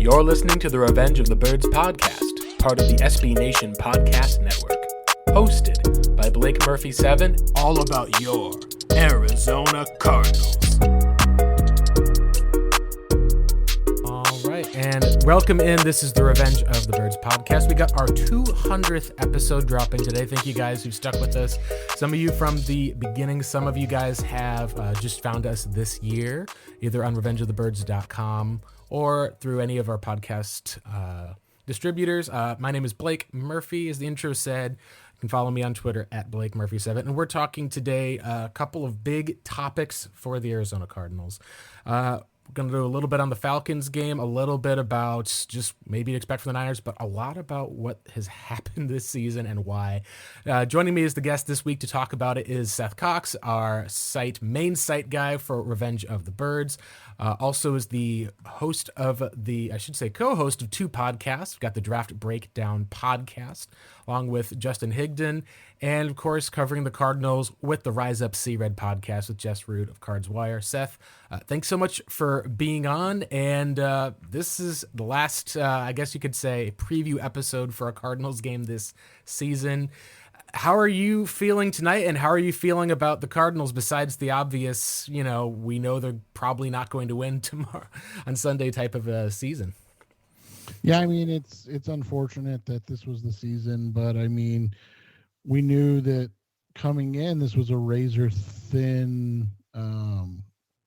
You're listening to the Revenge of the Birds podcast, part of the SB Nation podcast network. Hosted by Blake Murphy 7, all about your Arizona Cardinals. All right, and welcome in. This is the Revenge of the Birds podcast. We got our 200th episode dropping today. Thank you guys who stuck with us. Some of you from the beginning, some of you guys have just found us this year, either on revengeofthebirds.com or through any of our podcast distributors. My name is Blake Murphy, as the intro said. You can follow me on Twitter at Blake Murphy 7. And we're talking today a couple of big topics for the Arizona Cardinals. We're going to do a little bit on the Falcons game, a little bit about just maybe to expect from the Niners, but a lot about what has happened this season and why. Joining me as the guest this week to talk about it is Seth Cox, our main site guy for Revenge of the Birds. Also is the host of co-host of two podcasts. We've got the Draft Breakdown podcast, along with Justin Higdon, and of course covering the Cardinals with the Rise Up Sea Red podcast with Jess Root of Cards Wire. Seth, thanks so much for being on, and this is the last, I guess you could say, preview episode for a Cardinals game this season. How are you feeling tonight, and how are you feeling about the Cardinals besides the obvious, we know they're probably not going to win tomorrow on Sunday type of a season? Yeah, I mean, it's unfortunate that this was the season, but I mean, we knew that coming in, this was a razor thin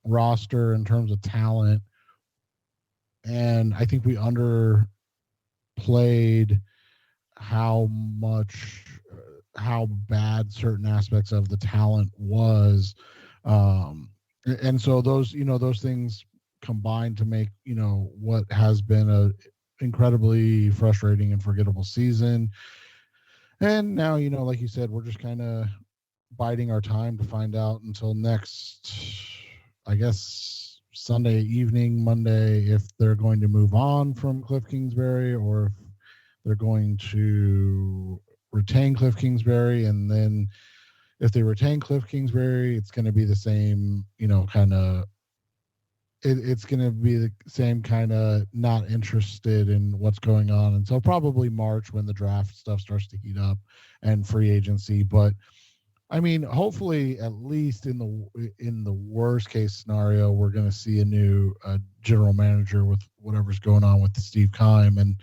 roster in terms of talent. And I think we underplayed how bad certain aspects of the talent was. And so those things combined to make, what has been a incredibly frustrating and forgettable season. And now, like you said, we're just kind of biding our time to find out until next, I guess, Sunday evening, Monday, if they're going to move on from Cliff Kingsbury or if they're going to retain Cliff Kingsbury. And then if they retain Cliff Kingsbury, it's going to be the same, it's going to be the same kind of not interested in what's going on until probably March when the draft stuff starts to heat up and free agency. But I mean, hopefully, at least in the worst case scenario, we're going to see a new general manager with whatever's going on with Steve Keim, and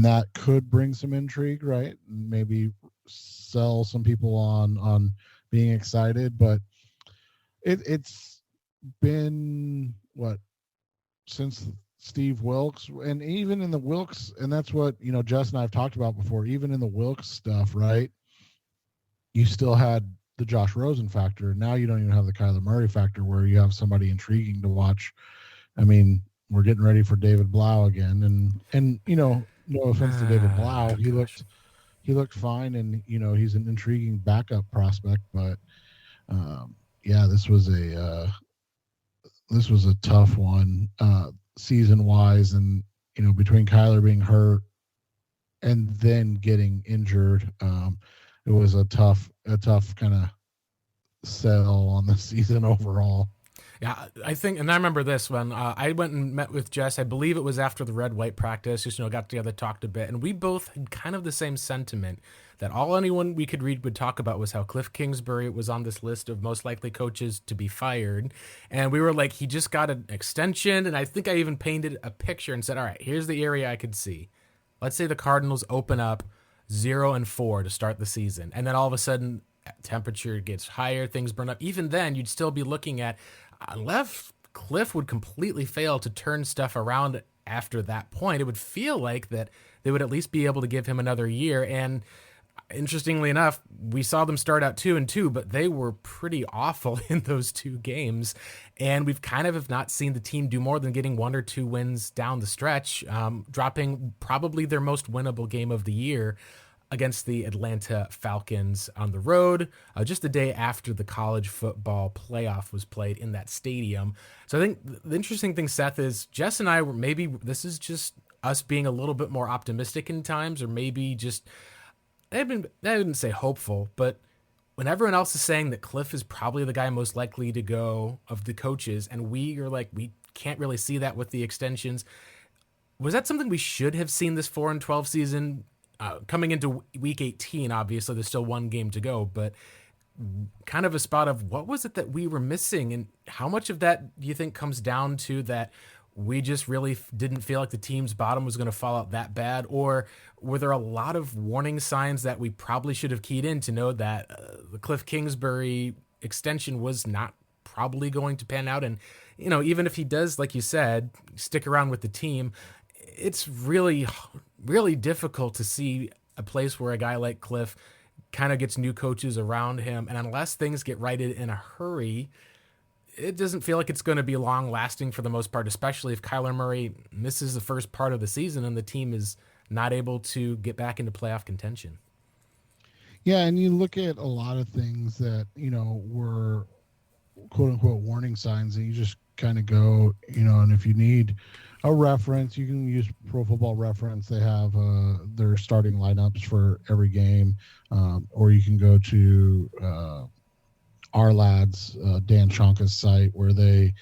that could bring some intrigue, right? Maybe sell some people on being excited, but it's been since Steve Wilkes, and even in the Wilkes, and that's what Jess and I have talked about before, even in the Wilkes stuff, right? You still had the Josh Rosen factor. Now you don't even have the Kyler Murray factor where you have somebody intriguing to watch. I mean, we're getting ready for David Blau again, and no offense to David Blau, he looked fine, and he's an intriguing backup prospect, but this was a tough one season wise, and between Kyler being hurt and then getting injured, it was a tough kind of sell on the season overall. Yeah, I think, and I remember this when I went and met with Jess. I believe it was after the red-white practice. Just got together, talked a bit, and we both had kind of the same sentiment that all anyone we could read would talk about was how Cliff Kingsbury was on this list of most likely coaches to be fired, and we were like, he just got an extension, and I think I even painted a picture and said, all right, here's the area I could see. Let's say the Cardinals open up 0-4 to start the season, and then all of a sudden temperature gets higher, things burn up. Even then, you'd still be looking at, unless Cliff would completely fail to turn stuff around after that point, it would feel like that they would at least be able to give him another year. And interestingly enough, we saw them start out 2-2, but they were pretty awful in those two games. And we've kind of have not seen the team do more than getting 1 or 2 wins down the stretch, dropping probably their most winnable game of the year against the Atlanta Falcons on the road, just the day after the college football playoff was played in that stadium. So I think the interesting thing, Seth, is Jess and I were, maybe this is just us being a little bit more optimistic in times, or maybe just, I didn't say hopeful, but when everyone else is saying that Cliff is probably the guy most likely to go of the coaches, and we are like, we can't really see that with the extensions, was that something we should have seen this 4-12 season? Coming into week 18, obviously there's still one game to go, but kind of a spot of what was it that we were missing, and how much of that do you think comes down to that we just really didn't feel like the team's bottom was going to fall out that bad, or were there a lot of warning signs that we probably should have keyed in to know that the Cliff Kingsbury extension was not probably going to pan out? And even if he does, like you said, stick around with the team, it's really, really difficult to see a place where a guy like Cliff kind of gets new coaches around him. And unless things get righted in a hurry, it doesn't feel like it's going to be long lasting for the most part, especially if Kyler Murray misses the first part of the season and the team is not able to get back into playoff contention. Yeah, and you look at a lot of things that, were quote unquote warning signs, and you just kind of go, and if you need a reference, you can use Pro Football Reference. They have their starting lineups for every game, or you can go to our lads Dan Chonka's site where they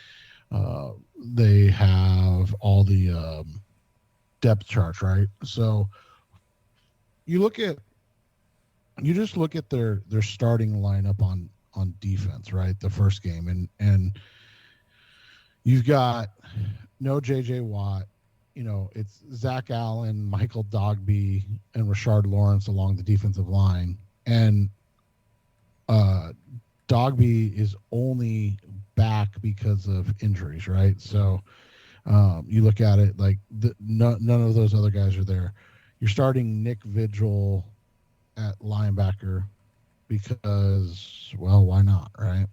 have all the depth charts, right? So you just look at their starting lineup on defense, right? The first game, and you've got no JJ Watt, it's Zach Allen, Michael Dogby, and Rashard Lawrence along the defensive line, and Dogby is only back because of injuries, right? So you look at it like none of those other guys are there. You're starting Nick Vigil at linebacker because, well, why not, right?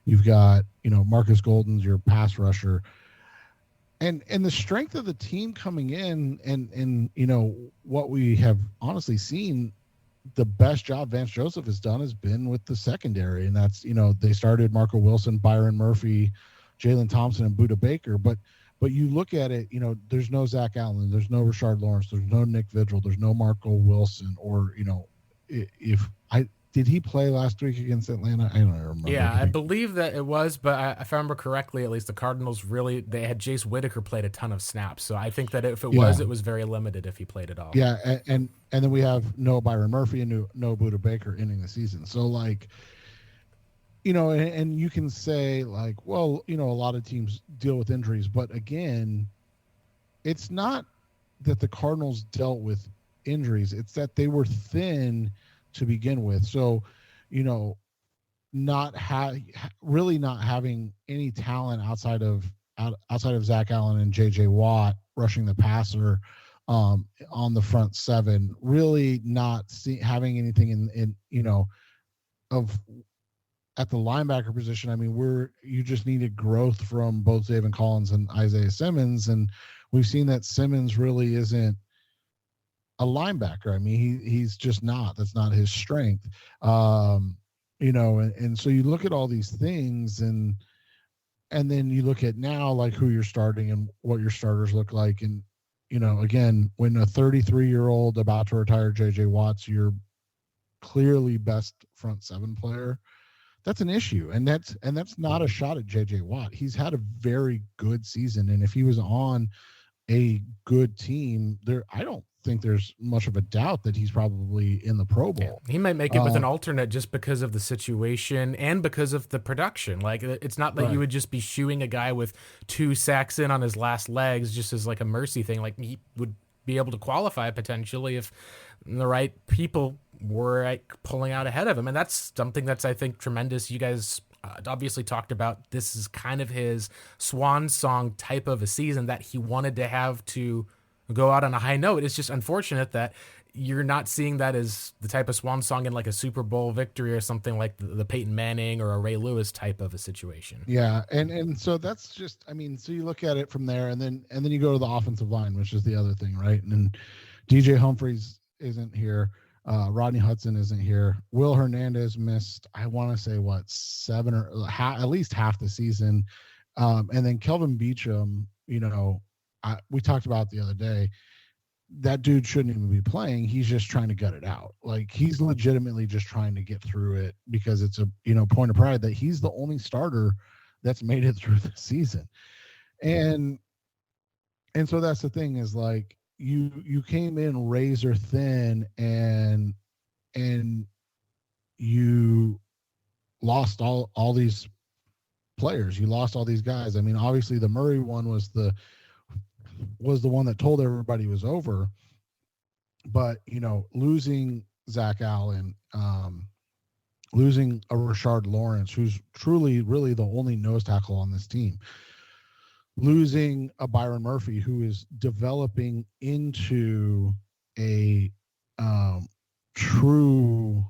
You've got, Marcus Golden's your pass rusher. And the strength of the team coming in and what we have honestly seen, the best job Vance Joseph has done has been with the secondary. And that's, they started Marco Wilson, Byron Murphy, Jalen Thompson, and Budda Baker. But you look at it, there's no Zach Allen, there's no Rashard Lawrence, there's no Nick Vigil, there's no Marco Wilson, or, did he play last week against Atlanta? I don't remember. Yeah, I believe that it was, but if I remember correctly, at least the Cardinals they had Jace Whitaker played a ton of snaps. So I think that if it was very limited if he played at all. Yeah, and then we have no Byron Murphy and no Budda Baker ending the season. So like, and you can say like, well, a lot of teams deal with injuries, but again, it's not that the Cardinals dealt with injuries. It's that they were thin to begin with. So, not having any talent outside of Zach Allen and JJ Watt rushing the passer on the front seven, really not having anything in of at the linebacker position. I mean, you just needed growth from both Zaven Collins and Isaiah Simmons, and we've seen that Simmons really isn't a linebacker. I mean, he's just not. That's not his strength. And so you look at all these things, and then you look at now like who you're starting and what your starters look like, and again, when a 33-year-old about to retire JJ Watt's your clearly best front seven player, that's an issue, and that's not a shot at JJ Watt. He's had a very good season, and if he was on a good team, I don't think there's much of a doubt that he's probably in the Pro Bowl. Yeah, he might make it with an alternate just because of the situation and because of the production. Like, it's not that you would just be shooing a guy with 2 sacks in on his last legs just as like a mercy thing. Like, he would be able to qualify potentially if the right people were like pulling out ahead of him. And that's something that's, I think, tremendous. You guys obviously talked about this is kind of his swan song type of a season that he wanted to have to go out on a high note. It's just unfortunate that you're not seeing that as the type of swan song in like a Super Bowl victory or something like the Peyton Manning or a Ray Lewis type of a situation. Yeah. And so that's just, I mean, so you look at it from there, and then you go to the offensive line, which is the other thing, right? And DJ Humphries isn't here. Rodney Hudson isn't here. Will Hernandez missed, I want to say, 7 or at least half the season. And then Kelvin Beachum, we talked about the other day, that dude shouldn't even be playing. He's just trying to gut it out. Like, he's legitimately just trying to get through it because it's a, point of pride that he's the only starter that's made it through the season. And, And so that's the thing is like you came in razor thin and you lost all these players. You lost all these guys. I mean, obviously the Murray one was the one that told everybody it was over. But losing Zach Allen, losing a Rashard Lawrence, who's truly really the only nose tackle on this team, losing a Byron Murphy, who is developing into a true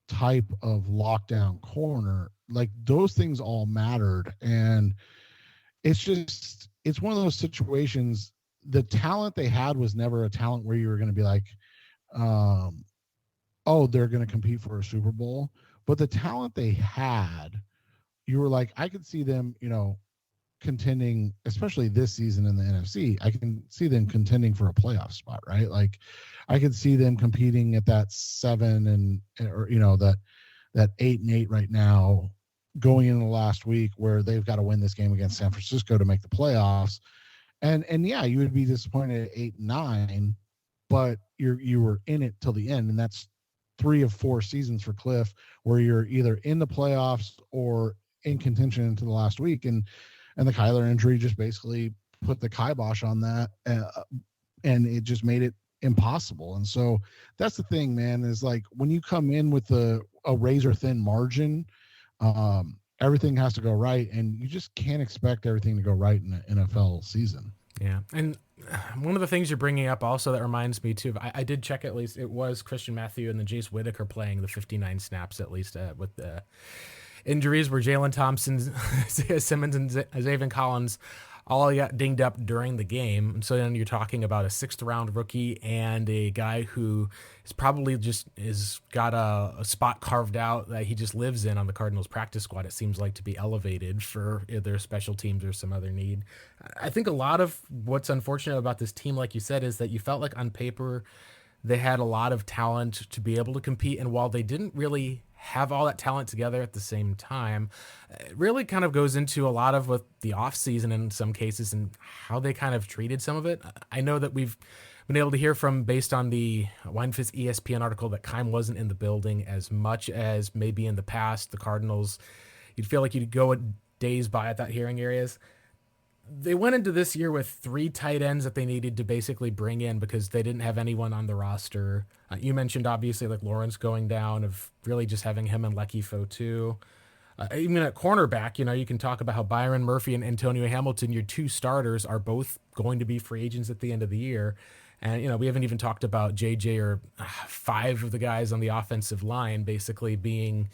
type of lockdown corner, like those things all mattered. And it's one of those situations. The talent they had was never a talent where you were going to be like, oh, they're going to compete for a Super Bowl. But the talent they had, you were like, I could see them, contending, especially this season in the NFC. I can see them contending for a playoff spot, right? Like I could see them competing at that 7 or that 8-8 right now, going into the last week where they've got to win this game against San Francisco to make the playoffs. And yeah, you would be disappointed at 8-9, but you were in it till the end, and that's 3 of 4 seasons for Cliff where you're either in the playoffs or in contention into the last week. And the Kyler injury just basically put the kibosh on that, and it just made it impossible. And so that's the thing, man, is like when you come in with a razor thin margin, everything has to go right, and you just can't expect everything to go right in an NFL season. Yeah, and one of the things you're bringing up also that reminds me too of, I did check at least, it was Christian Matthew and then Jace Whitaker playing the 59 snaps at least with the injuries where Jalen Thompson, Simmons, and Zaven Collins all got dinged up during the game. And so then you're talking about a 6th-round rookie and a guy who is probably just got a spot carved out that he just lives in on the Cardinals practice squad. It seems like to be elevated for either special teams or some other need. I think a lot of what's unfortunate about this team, like you said, is that you felt like on paper they had a lot of talent to be able to compete. And while they didn't really have all that talent together at the same time, it really kind of goes into a lot of with the offseason in some cases and how they kind of treated some of it. I know that we've been able to hear from, based on the Weinfist ESPN article, that Keim wasn't in the building as much as maybe in the past. The Cardinals, you'd feel like you'd go days by at that hearing areas. They went into this year with 3 tight ends that they needed to basically bring in because they didn't have anyone on the roster. You mentioned obviously like Lawrence going down, of really just having him and Lecky Fotu. Even at cornerback, you can talk about how Byron Murphy and Antonio Hamilton, your 2 starters, are both going to be free agents at the end of the year. And, we haven't even talked about JJ or 5 of the guys on the offensive line basically being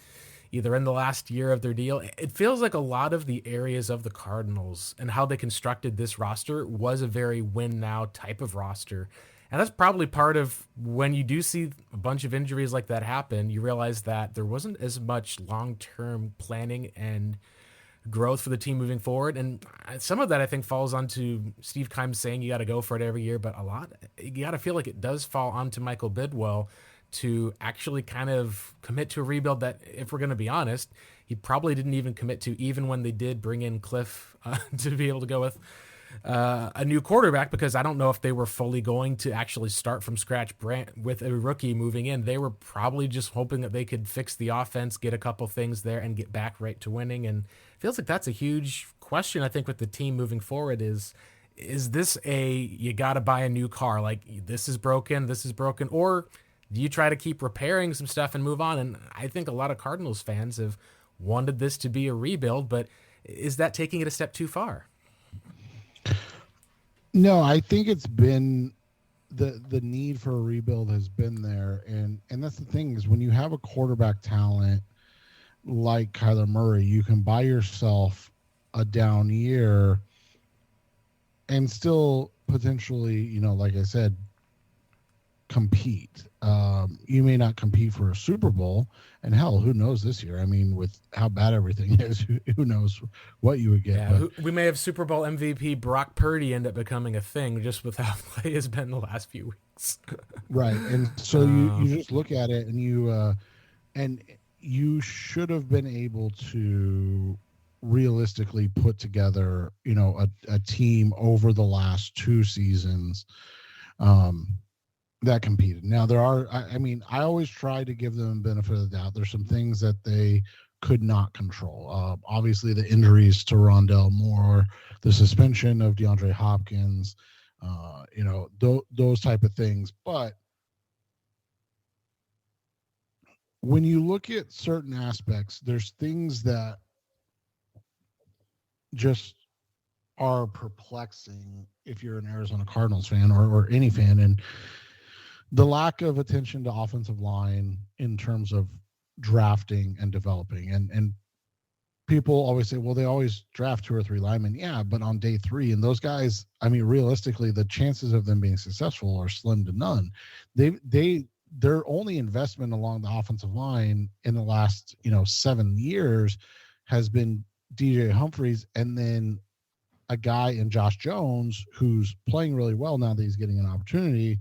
either in the last year of their deal. It feels like a lot of the areas of the Cardinals and how they constructed this roster was a very win now type of roster. And that's probably part of when you do see a bunch of injuries like that happen, you realize that there wasn't as much long-term planning and growth for the team moving forward. And some of that I think falls onto Steve Keim saying you got to go for it every year, but a lot, you got to feel like it does fall onto Michael Bidwell to actually kind of commit to a rebuild that, if we're going to be honest, he probably didn't even commit to, even when they did bring in Cliff to be able to go with a new quarterback, because I don't know if they were fully going to actually start from scratch with a rookie moving in. They were probably just hoping that they could fix the offense, get a couple things there, and get back right to winning. And it feels like that's a huge question, I think, with the team moving forward is this you got to buy a new car? Like, this is broken, or do you try to keep repairing some stuff and move on? And I think a lot of Cardinals fans have wanted this to be a rebuild, but is that taking it a step too far? No, I think it's been the need for a rebuild has been there. And that's the thing, is when you have a quarterback talent like Kyler Murray, you can buy yourself a down year and still potentially, like I said, compete. You may not compete for a Super Bowl, and hell, who knows this year? I mean, with how bad everything is, who knows what you would get. Yeah, we may have Super Bowl MVP Brock Purdy end up becoming a thing just with how play has been the last few weeks. Right, and so you just look at it, and you should have been able to realistically put together, a team over the last 2 seasons um, that competed. Now there are, I mean, I always try to give them benefit of the doubt. There's some things that they could not control. Obviously, the injuries to Rondell Moore, the suspension of DeAndre Hopkins, those type of things. But when you look at certain aspects, there's things that just are perplexing if you're an Arizona Cardinals fan or any fan. And the lack of attention to offensive line in terms of drafting and developing. And people always say, well, they always draft 2 or 3 linemen. Yeah, but on day 3, and those guys, I mean, realistically, the chances of them being successful are slim to none. Their only investment along the offensive line in the last 7 years has been DJ Humphries, and then a guy in Josh Jones who's playing really well now that he's getting an opportunity.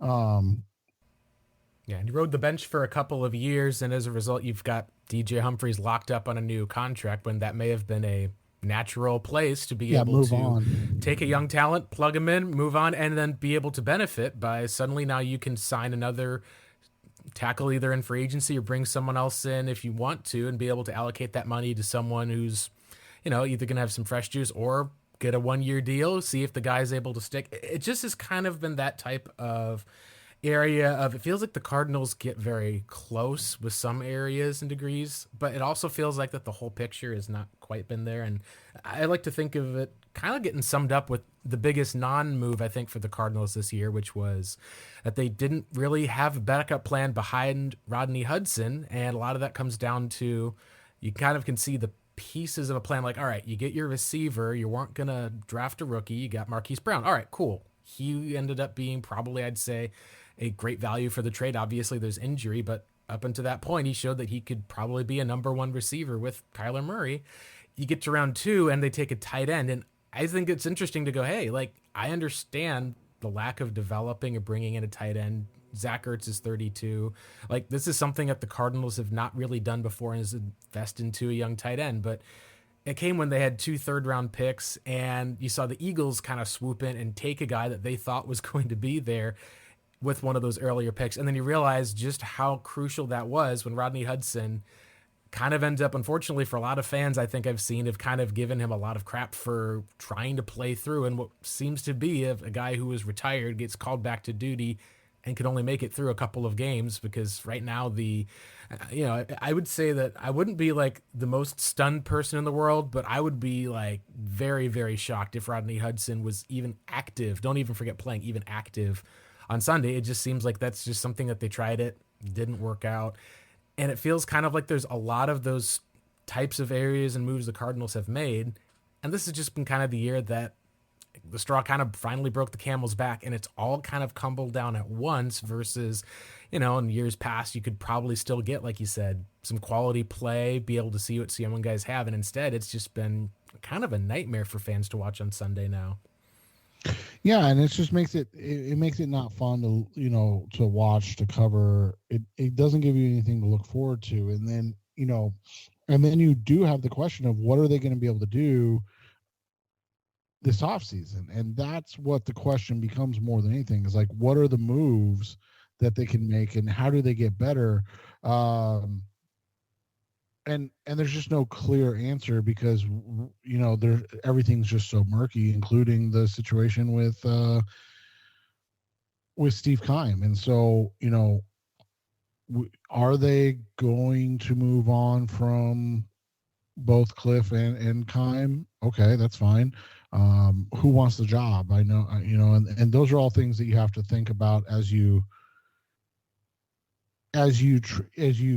Yeah, and he rode the bench for a couple of years, and as a result, you've got DJ Humphries locked up on a new contract when that may have been a natural place to be able move to on. take a young talent, plug him in, move on, and then be able to benefit by suddenly now you can sign another tackle either in free agency or bring someone else in if you want to and be able to allocate that money to someone who's, either going to have some fresh juice or get a 1-year deal, see if the guy's able to stick. It just has kind of been that type of area of, it feels like the Cardinals get very close with some areas and degrees, but it also feels like that the whole picture has not quite been there. And I like to think of it kind of getting summed up with the biggest non-move, I think, for the Cardinals this year, which was that they didn't really have a backup plan behind Rodney Hudson. And a lot of that comes down to, you kind of can see the pieces of a plan. Like, all right, you get your receiver, you weren't going to draft a rookie, you got Marquise Brown. All right, cool. He ended up being probably, I'd say, a great value for the trade. Obviously, there's injury, but up until that point, he showed that he could probably be a number 1 receiver with Kyler Murray. You get to round 2, and they take a tight end, and I think it's interesting to go, hey, like, I understand the lack of developing or bringing in a tight end. Zach Ertz is 32. Like, this is something that the Cardinals have not really done before, and is invest into a young tight end, but it came when they had 2 third-round picks, and you saw the Eagles kind of swoop in and take a guy that they thought was going to be there with one of those earlier picks. And then you realize just how crucial that was when Rodney Hudson kind of ends up, unfortunately for a lot of fans I think I've seen, have kind of given him a lot of crap for trying to play through. And what seems to be a guy who is retired gets called back to duty and can only make it through a couple of games, because right now I would say that I wouldn't be like the most stunned person in the world, but I would be like very, very shocked if Rodney Hudson was even active. Don't even forget playing, even active on Sunday. It just seems like that's just something that they tried, it didn't work out. And it feels kind of like there's a lot of those types of areas and moves the Cardinals have made. And this has just been kind of the year that the straw kind of finally broke the camel's back, and it's all kind of tumbled down at once versus, in years past, you could probably still get, like you said, some quality play, be able to see what young guys have. And instead, it's just been kind of a nightmare for fans to watch on Sunday now. Yeah, and it just makes it makes it not fun to watch, to cover. It doesn't give you anything to look forward to. And then you do have the question of what are they going to be able to do this offseason? And that's what the question becomes more than anything, is like, what are the moves that they can make and how do they get better? And there's just no clear answer, because everything's just so murky, including the situation with Steve Keim. And so are they going to move on from both Cliff and Keim? Okay, that's fine. Who wants the job? I know, and those are all things that you have to think about as you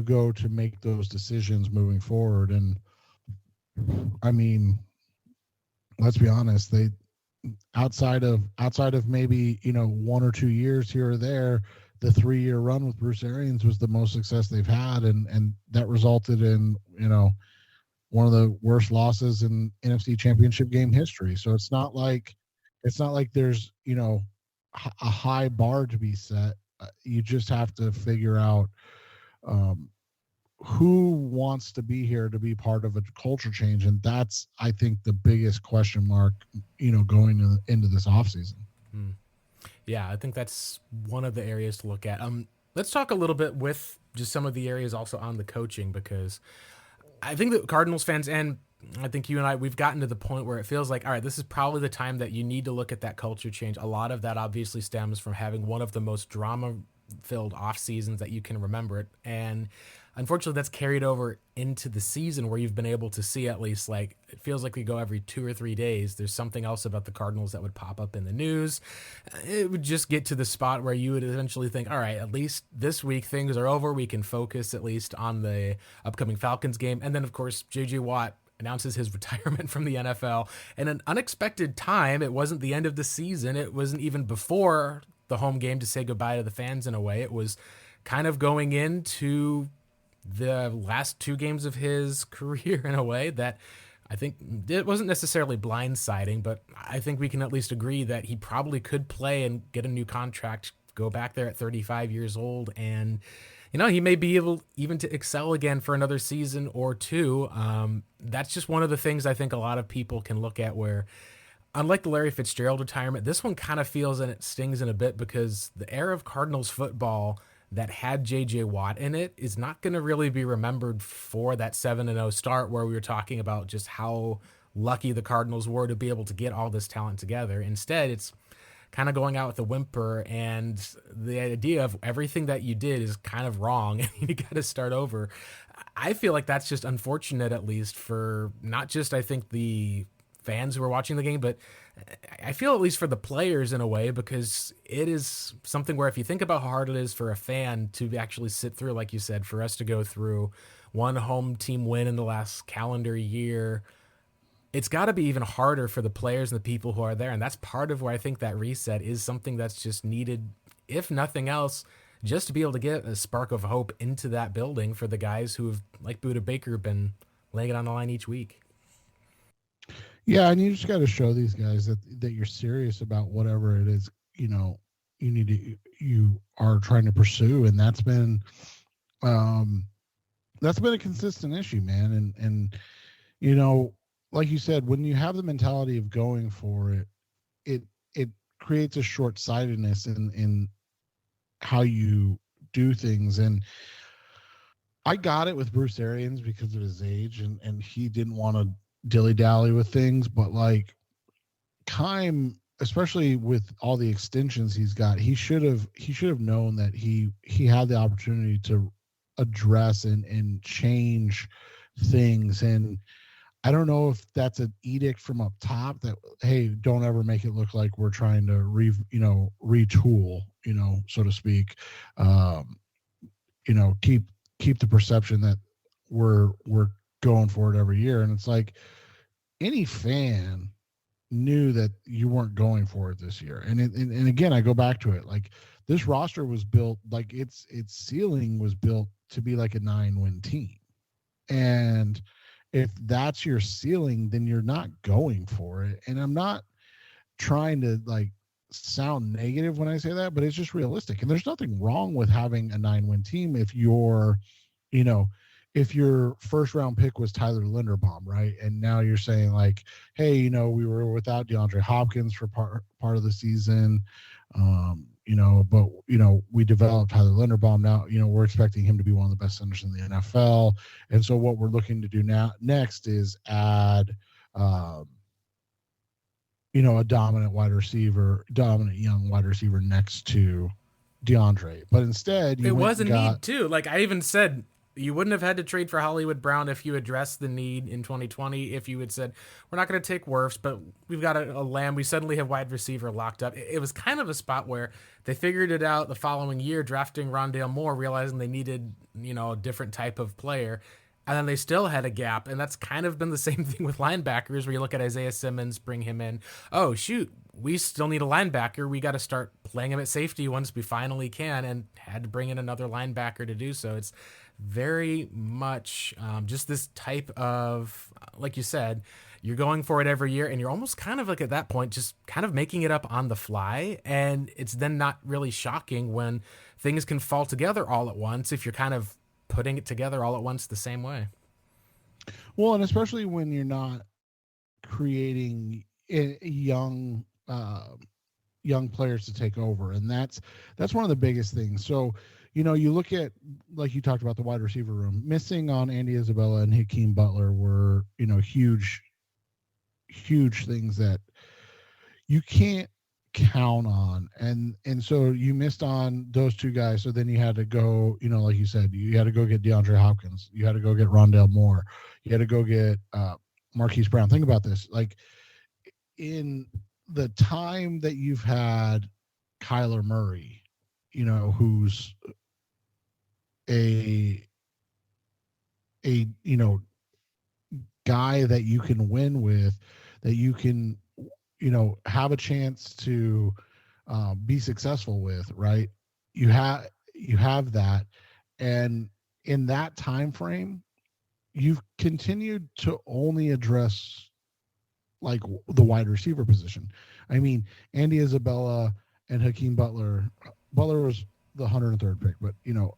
go to make those decisions moving forward. And I mean, let's be honest, they outside of maybe 1 or 2 years here or there, the 3-year run with Bruce Arians was the most success they've had, and that resulted in one of the worst losses in NFC Championship game history. So it's not like there's a high bar to be set. You just have to figure out who wants to be here to be part of a culture change? And that's, I think, the biggest question mark, going into this offseason. Yeah, I think that's one of the areas to look at. Let's talk a little bit with just some of the areas also on the coaching, because I think that Cardinals fans, and I think you and I, we've gotten to the point where it feels like, all right, this is probably the time that you need to look at that culture change. A lot of that obviously stems from having one of the most drama-filled off seasons that you can remember it, and unfortunately that's carried over into the season, where you've been able to see, at least, like, it feels like we go every 2 or 3 days there's something else about the Cardinals that would pop up in the news. It would just get to the spot where you would eventually think, all right, at least this week things are over, we can focus at least on the upcoming Falcons game. And then of course JJ Watt announces his retirement from the NFL in an unexpected time. It wasn't the end of the season, it wasn't even before the home game to say goodbye to the fans. In a way, it was kind of going into the last 2 games of his career, in a way that I think it wasn't necessarily blindsiding, but I think we can at least agree that he probably could play and get a new contract, go back there at 35 years old, and he may be able even to excel again for another season or 2. That's just one of the things I think a lot of people can look at, where, unlike the Larry Fitzgerald retirement, this one kind of feels, and it stings in a bit, because the era of Cardinals football that had JJ Watt in it is not going to really be remembered for that 7-0 start, where we were talking about just how lucky the Cardinals were to be able to get all this talent together. Instead, it's kind of going out with a whimper, and the idea of everything that you did is kind of wrong and you got to start over. I feel like that's just unfortunate, at least for not just, I think, the fans who are watching the game, but I feel at least for the players, in a way, because it is something where, if you think about how hard it is for a fan to actually sit through, like you said, for us to go through one home team win in the last calendar year, it's got to be even harder for the players and the people who are there. And that's part of where I think that reset is something that's just needed, if nothing else, just to be able to get a spark of hope into that building for the guys who have, like Buda Baker, been laying it on the line each week. Yeah, and you just got to show these guys that you're serious about whatever it is, you are trying to pursue, and that's been a consistent issue, man. And like you said, when you have the mentality of going for it, it creates a short-sightedness in how you do things. And I got it with Bruce Arians because of his age, and he didn't want to dilly-dally with things, but like Keim, especially with all the extensions he's got, he should have known that he had the opportunity to address and change things. And I don't know if that's an edict from up top that, hey, don't ever make it look like we're trying to retool, so to speak. Keep the perception that we're going for it every year. And it's like, any fan knew that you weren't going for it this year. And again, I go back to it, like, this roster was built, like, its ceiling was built to be like a 9-win team. And if that's your ceiling, then you're not going for it. And I'm not trying to like sound negative when I say that, but it's just realistic. And there's nothing wrong with having a 9-win team if you're, if your first round pick was Tyler Linderbaum, right? And now you're saying like, hey, we were without DeAndre Hopkins for part of the season, but we developed Tyler Linderbaum. Now, we're expecting him to be one of the best centers in the NFL. And so what we're looking to do next is add, a dominant young wide receiver next to DeAndre. But instead, it was a need too. Like I even said, you wouldn't have had to trade for Hollywood Brown if you addressed the need in 2020. If you had said, we're not going to take Wirfs, but we've got a Lamb, we suddenly have wide receiver locked up. It was kind of a spot where they figured it out the following year, drafting Rondale Moore, realizing they needed, a different type of player. And then they still had a gap. And that's kind of been the same thing with linebackers, where you look at Isaiah Simmons, bring him in. Oh, shoot, we still need a linebacker. We got to start playing him at safety once we finally can, and had to bring in another linebacker to do so. It's very much just this type of, like you said, you're going for it every year, and you're almost kind of like at that point just kind of making it up on the fly. And it's then not really shocking when things can fall together all at once if you're kind of putting it together all at once the same way. Well, and especially when you're not creating young players to take over, and that's one of the biggest things. So, you look at, like you talked about, the wide receiver room missing on Andy Isabella and Hakeem Butler were huge things that you can't count on, and so you missed on those two guys. So then you had to go, like you said, you had to go get DeAndre Hopkins, you had to go get Rondale Moore, you had to go get Marquise Brown. Think about this, like, in the time that you've had Kyler Murray, who's a guy that you can win with, that you can have a chance to be successful with, right? You have that, and in that time frame, you've continued to only address like the wide receiver position. I mean, Andy Isabella and Hakeem Butler. Butler was the 103rd pick, but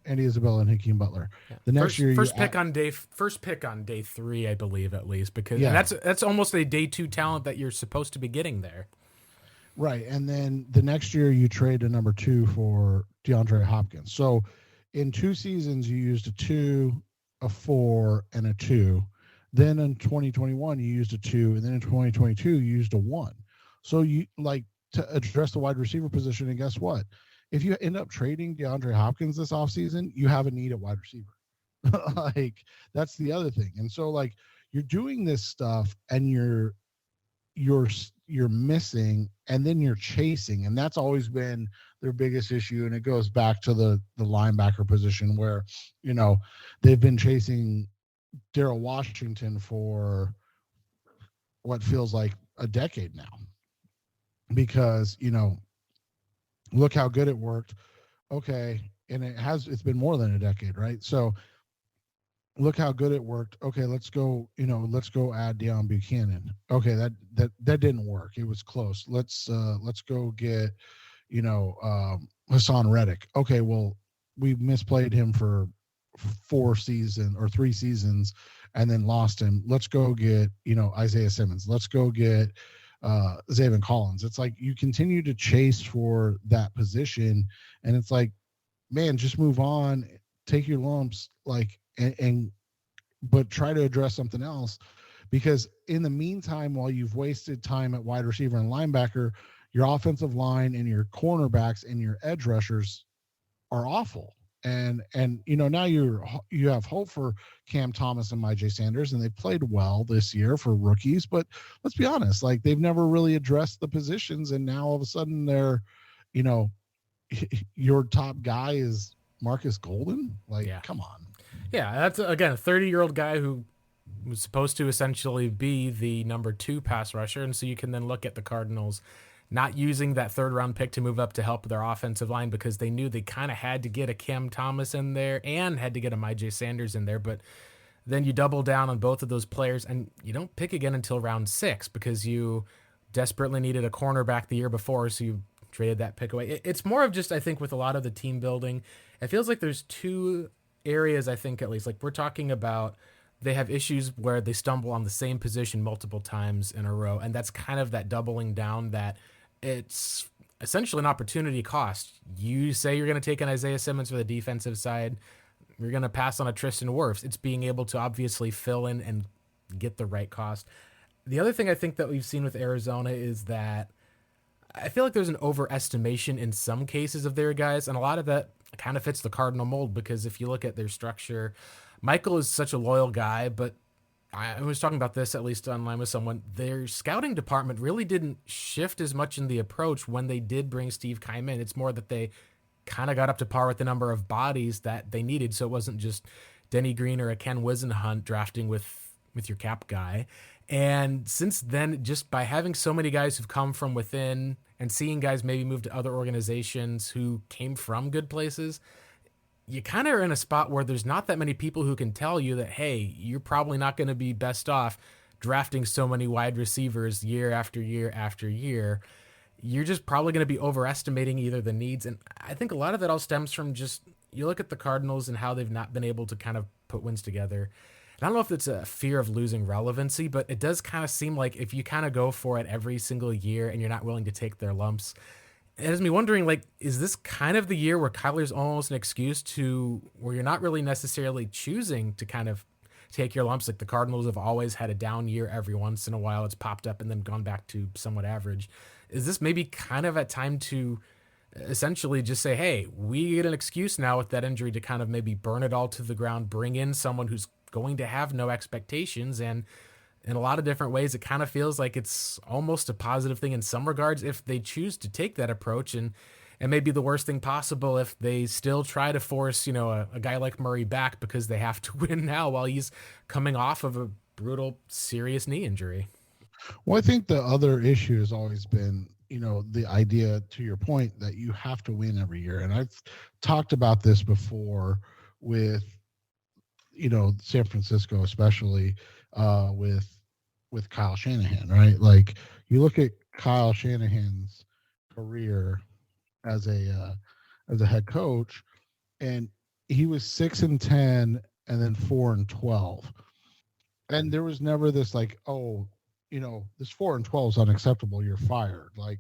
Andy Isabella and Hakeem Butler. Yeah. The next year, first pick on day 3, I believe, at least, because and that's almost a day 2 talent that you're supposed to be getting there. Right, and then the next year you trade a number 2 for DeAndre Hopkins. So in 2 seasons you used a 2, a 4, and a 2. Then in 2021 you used a 2, and then in 2022 you used a 1. So you like to address the wide receiver position, and guess what? If you end up trading DeAndre Hopkins this offseason, you have a need at wide receiver. Like, that's the other thing. And so, like, you're doing this stuff and you're missing, and then you're chasing, and that's always been their biggest issue. And it goes back to the linebacker position where they've been chasing Darrell Washington for what feels like a decade now, because look how good it worked. Okay, and it's been more than a decade, right? So look how good it worked. Okay, let's go add Deion Buchanan. Okay, that didn't work. It was close. Let's go get Hassan Reddick. Okay, well, we misplayed him for 3 seasons and then lost him. Let's go get Isaiah Simmons. Let's go get Zaven Collins. It's like you continue to chase for that position, and it's like, man, just move on, take your lumps, like, but try to address something else, because in the meantime, while you've wasted time at wide receiver and linebacker, your offensive line and your cornerbacks and your edge rushers are awful. And now you have hope for Cam Thomas and Myjai Sanders, and they played well this year for rookies. But let's be honest, like, they've never really addressed the positions, and now all of a sudden they're, your top guy is Marcus Golden. Like, come on. Yeah, that's again a 30-year-old guy who was supposed to essentially be the number 2 pass rusher, and so you can then look at the Cardinals not using that 3rd-round pick to move up to help their offensive line, because they knew they kind of had to get a Cam Thomas in there and had to get a Myjai Sanders in there. But then you double down on both of those players, and you don't pick again until round 6 because you desperately needed a cornerback the year before, so you traded that pick away. It's more of just, I think, with a lot of the team building, it feels like there's 2 areas, I think, at least. Like, we're talking about they have issues where they stumble on the same position multiple times in a row, and that's kind of that doubling down that it's essentially an opportunity cost. You say you're going to take an Isaiah Simmons for the defensive side, you're going to pass on a Tristan Wirfs. It's being able to obviously fill in and get the right cost. The other thing I think that we've seen with Arizona is that I feel like there's an overestimation in some cases of their guys, and a lot of that kind of fits the Cardinal mold, because if you look at their structure, Michael is such a loyal guy, but I was talking about this at least online with someone. Their scouting department really didn't shift as much in the approach when they did bring Steve Keim in. It's more that they kind of got up to par with the number of bodies that they needed. So it wasn't just Denny Green or a Ken Wisenhunt drafting with your cap guy. And since then, just by having so many guys who've come from within and seeing guys maybe move to other organizations who came from good places, you kind of are in a spot where there's not that many people who can tell you that, hey, you're probably not going to be best off drafting so many wide receivers year after year after year. You're just probably going to be overestimating either the needs. And I think a lot of that all stems from just, you look at the Cardinals and how they've not been able to kind of put wins together. And I don't know if it's a fear of losing relevancy, but it does kind of seem like if you kind of go for it every single year and you're not willing to take their lumps, it has me wondering, like, is this kind of the year where Kyler's almost an excuse to where you're not really necessarily choosing to kind of take your lumps? Like the Cardinals have always had a down year every once in a while. It's popped up and then gone back to somewhat average. Is this maybe kind of a time to essentially just say, hey, we get an excuse now with that injury to kind of maybe burn it all to the ground, bring in someone who's going to have no expectations? And in a lot of different ways, it kind of feels like it's almost a positive thing in some regards if they choose to take that approach. And maybe the worst thing possible if they still try to force, a guy like Murray back because they have to win now while he's coming off of a brutal, serious knee injury. Well, I think the other issue has always been, the idea, to your point, that you have to win every year. And I've talked about this before with, San Francisco, especially with Kyle Shanahan, right? Like you look at Kyle Shanahan's career as a head coach, and he was 6-10 and then 4-12, and there was never this like, oh, this 4-12 is unacceptable, you're fired. Like,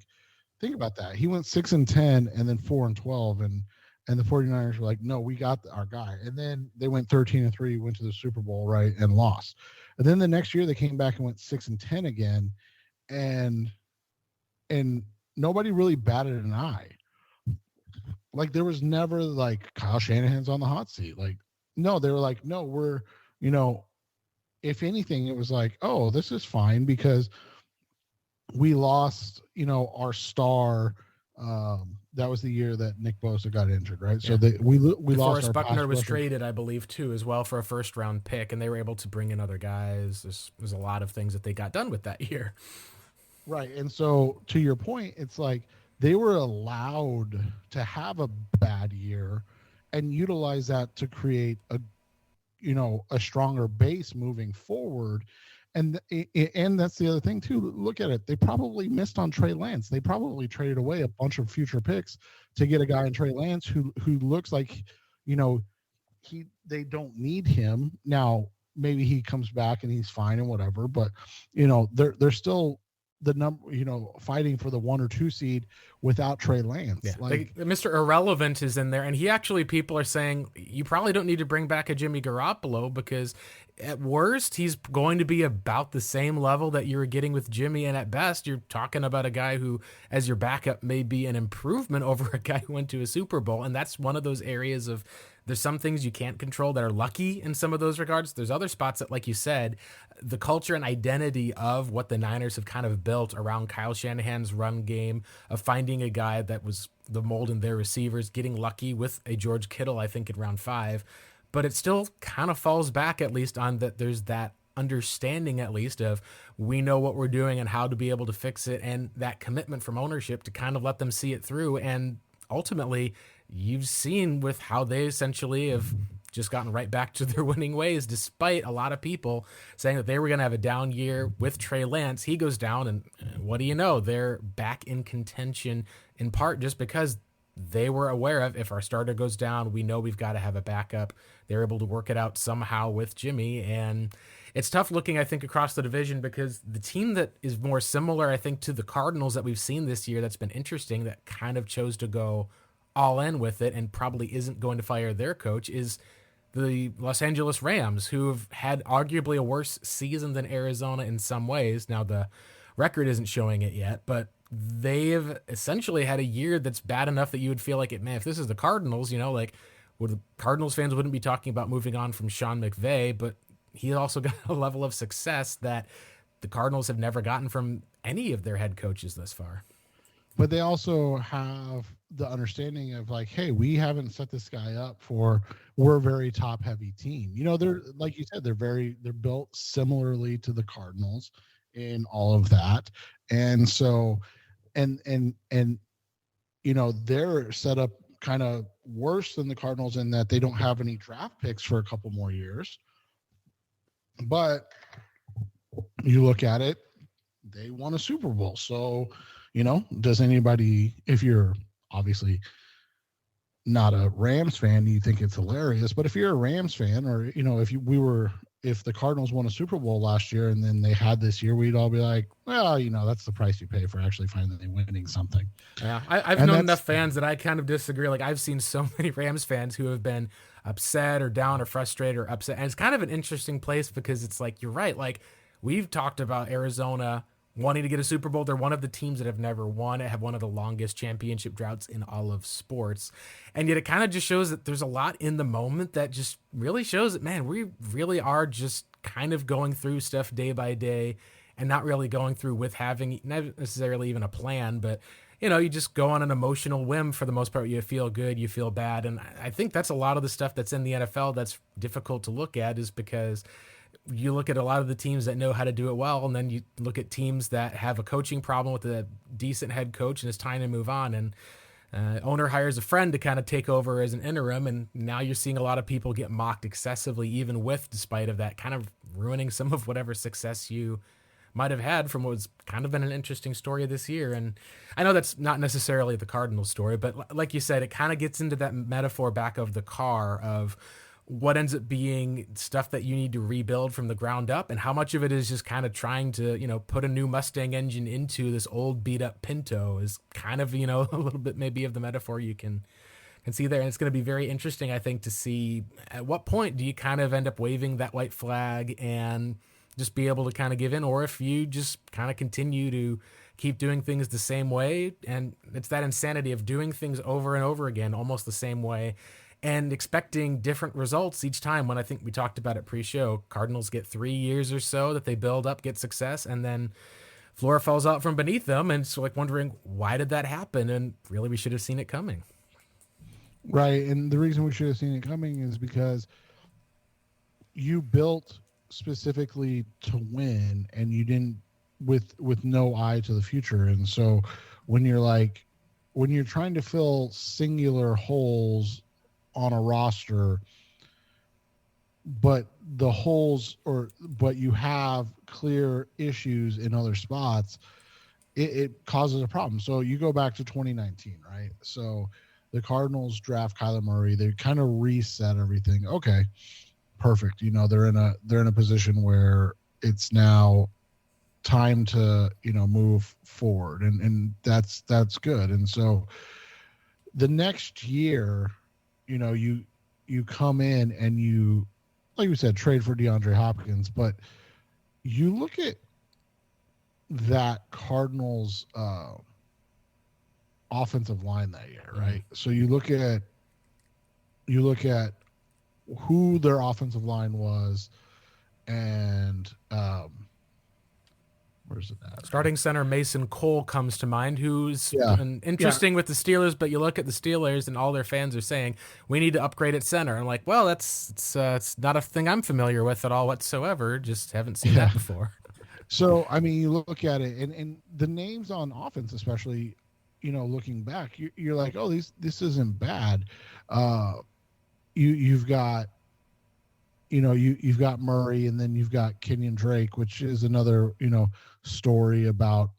think about that. He went 6-10 and then 4-12, and the 49ers were like, no, we got our guy. And then they went 13-3, went to the Super Bowl, right, and lost. And then the next year they came back and went 6-10 again, and nobody really batted an eye. Like there was never like Kyle Shanahan's on the hot seat. Like, no, they were like, no, we're, if anything, it was like, oh, this is fine because we lost, our star. That was the year that Nick Bosa got injured, right? Yeah. So we lost. Buckner was traded, I believe, too, as well for a first-round pick, and they were able to bring in other guys. There's a lot of things that they got done with that year. Right, and so to your point, it's like they were allowed to have a bad year and utilize that to create a stronger base moving forward. And that's the other thing too. Look at it. They probably missed on Trey Lance. They probably traded away a bunch of future picks to get a guy in Trey Lance who looks like, they don't need him. Now, maybe he comes back and he's fine and whatever, but they're still the number, fighting for the 1 or 2 seed without Trey Lance. Yeah. Like Mr. Irrelevant is in there, and people are saying you probably don't need to bring back a Jimmy Garoppolo because at worst he's going to be about the same level that you were getting with Jimmy, and at best you're talking about a guy who, as your backup, may be an improvement over a guy who went to a Super Bowl. And that's one of those areas of there's some things you can't control that are lucky in some of those regards. There's other spots that, like you said, the culture and identity of what the Niners have kind of built around Kyle Shanahan's run game, of finding a guy that was the mold in their receivers, getting lucky with a George Kittle, I think, in round 5. But it still kind of falls back, at least, on that there's that understanding, at least, of we know what we're doing and how to be able to fix it, and that commitment from ownership to kind of let them see it through. And ultimately, you've seen with how they essentially have just gotten right back to their winning ways, despite a lot of people saying that they were going to have a down year with Trey Lance. He goes down, and what do you know? They're back in contention, in part just because they were aware of, if our starter goes down, we know we've got to have a backup. They're able to work it out somehow with Jimmy. And it's tough looking, I think, across the division, because the team that is more similar, I think, to the Cardinals that we've seen this year that's been interesting, that kind of chose to go all in with it and probably isn't going to fire their coach, is the Los Angeles Rams, who have had arguably a worse season than Arizona in some ways. Now, the record isn't showing it yet, but they've essentially had a year that's bad enough that you would feel like, if this is the Cardinals, the Cardinals fans wouldn't be talking about moving on from Sean McVay, but he also got a level of success that the Cardinals have never gotten from any of their head coaches thus far. But they also have the understanding of like, hey, we haven't set this guy up we're a very top heavy team. They're, like you said, they're built similarly to the Cardinals in all of that. And so, and they're set up kind of worse than the Cardinals in that they don't have any draft picks for a couple more years. But you look at it, they won a Super Bowl. So, does anybody, if you're obviously not a Rams fan, you think it's hilarious. But if you're a Rams fan, or if the Cardinals won a Super Bowl last year and then they had this year, we'd all be like, well, that's the price you pay for actually finally winning something. Yeah, I've known enough fans that I kind of disagree. Like, I've seen so many Rams fans who have been upset or down or frustrated or upset. And it's kind of an interesting place because it's like, you're right. Like, we've talked about Arizona wanting to get a Super Bowl. They're one of the teams that have never won it, have one of the longest championship droughts in all of sports. And yet it kind of just shows that there's a lot in the moment that just really shows that, man, we really are just kind of going through stuff day by day and not really going through with having not necessarily even a plan, but you just go on an emotional whim for the most part. You feel good, you feel bad. And I think that's a lot of the stuff that's in the NFL that's difficult to look at, is because you look at a lot of the teams that know how to do it well, and then you look at teams that have a coaching problem with a decent head coach and it's time to move on. And owner hires a friend to kind of take over as an interim, and now you're seeing a lot of people get mocked excessively, even with despite of that, kind of ruining some of whatever success you might have had from what was kind of been an interesting story this year. And I know that's not necessarily the Cardinals story, but like you said, it kind of gets into that metaphor back of the car of what ends up being stuff that you need to rebuild from the ground up, and how much of it is just kind of trying to, put a new Mustang engine into this old beat up Pinto is kind of, a little bit maybe of the metaphor you can see there. And it's going to be very interesting, I think, to see at what point do you kind of end up waving that white flag and just be able to kind of give in, or if you just kind of continue to keep doing things the same way. And it's that insanity of doing things over and over again, almost the same way, and expecting different results each time. When I think we talked about it pre-show, Cardinals get 3 years or so that they build up, get success, and then floor falls out from beneath them. And so like wondering, why did that happen? And really, we should have seen it coming. Right. And the reason we should have seen it coming is because you built specifically to win, and you didn't with no eye to the future. And so when you're trying to fill singular holes on a roster, but you have clear issues in other spots, it causes a problem. So you go back to 2019, right? So the Cardinals draft Kyler Murray. They kind of reset everything. Okay, perfect. They're in a position where it's now time to move forward, and that's good. And so the next year, you come in and you, like we said, trade for DeAndre Hopkins, but you look at that Cardinals offensive line that year, right? So you look at who their offensive line was, and where's it at? Starting center Mason Cole comes to mind, who's been interesting with the Steelers, but you look at the Steelers and all their fans are saying, we need to upgrade at center. I'm like, well, it's not a thing I'm familiar with at all whatsoever. Just haven't seen that before. So, I mean, you look at it, and the names on offense, especially, looking back, you're like, oh, this isn't bad. You've got Murray, and then you've got Kenyon Drake, which is another, story about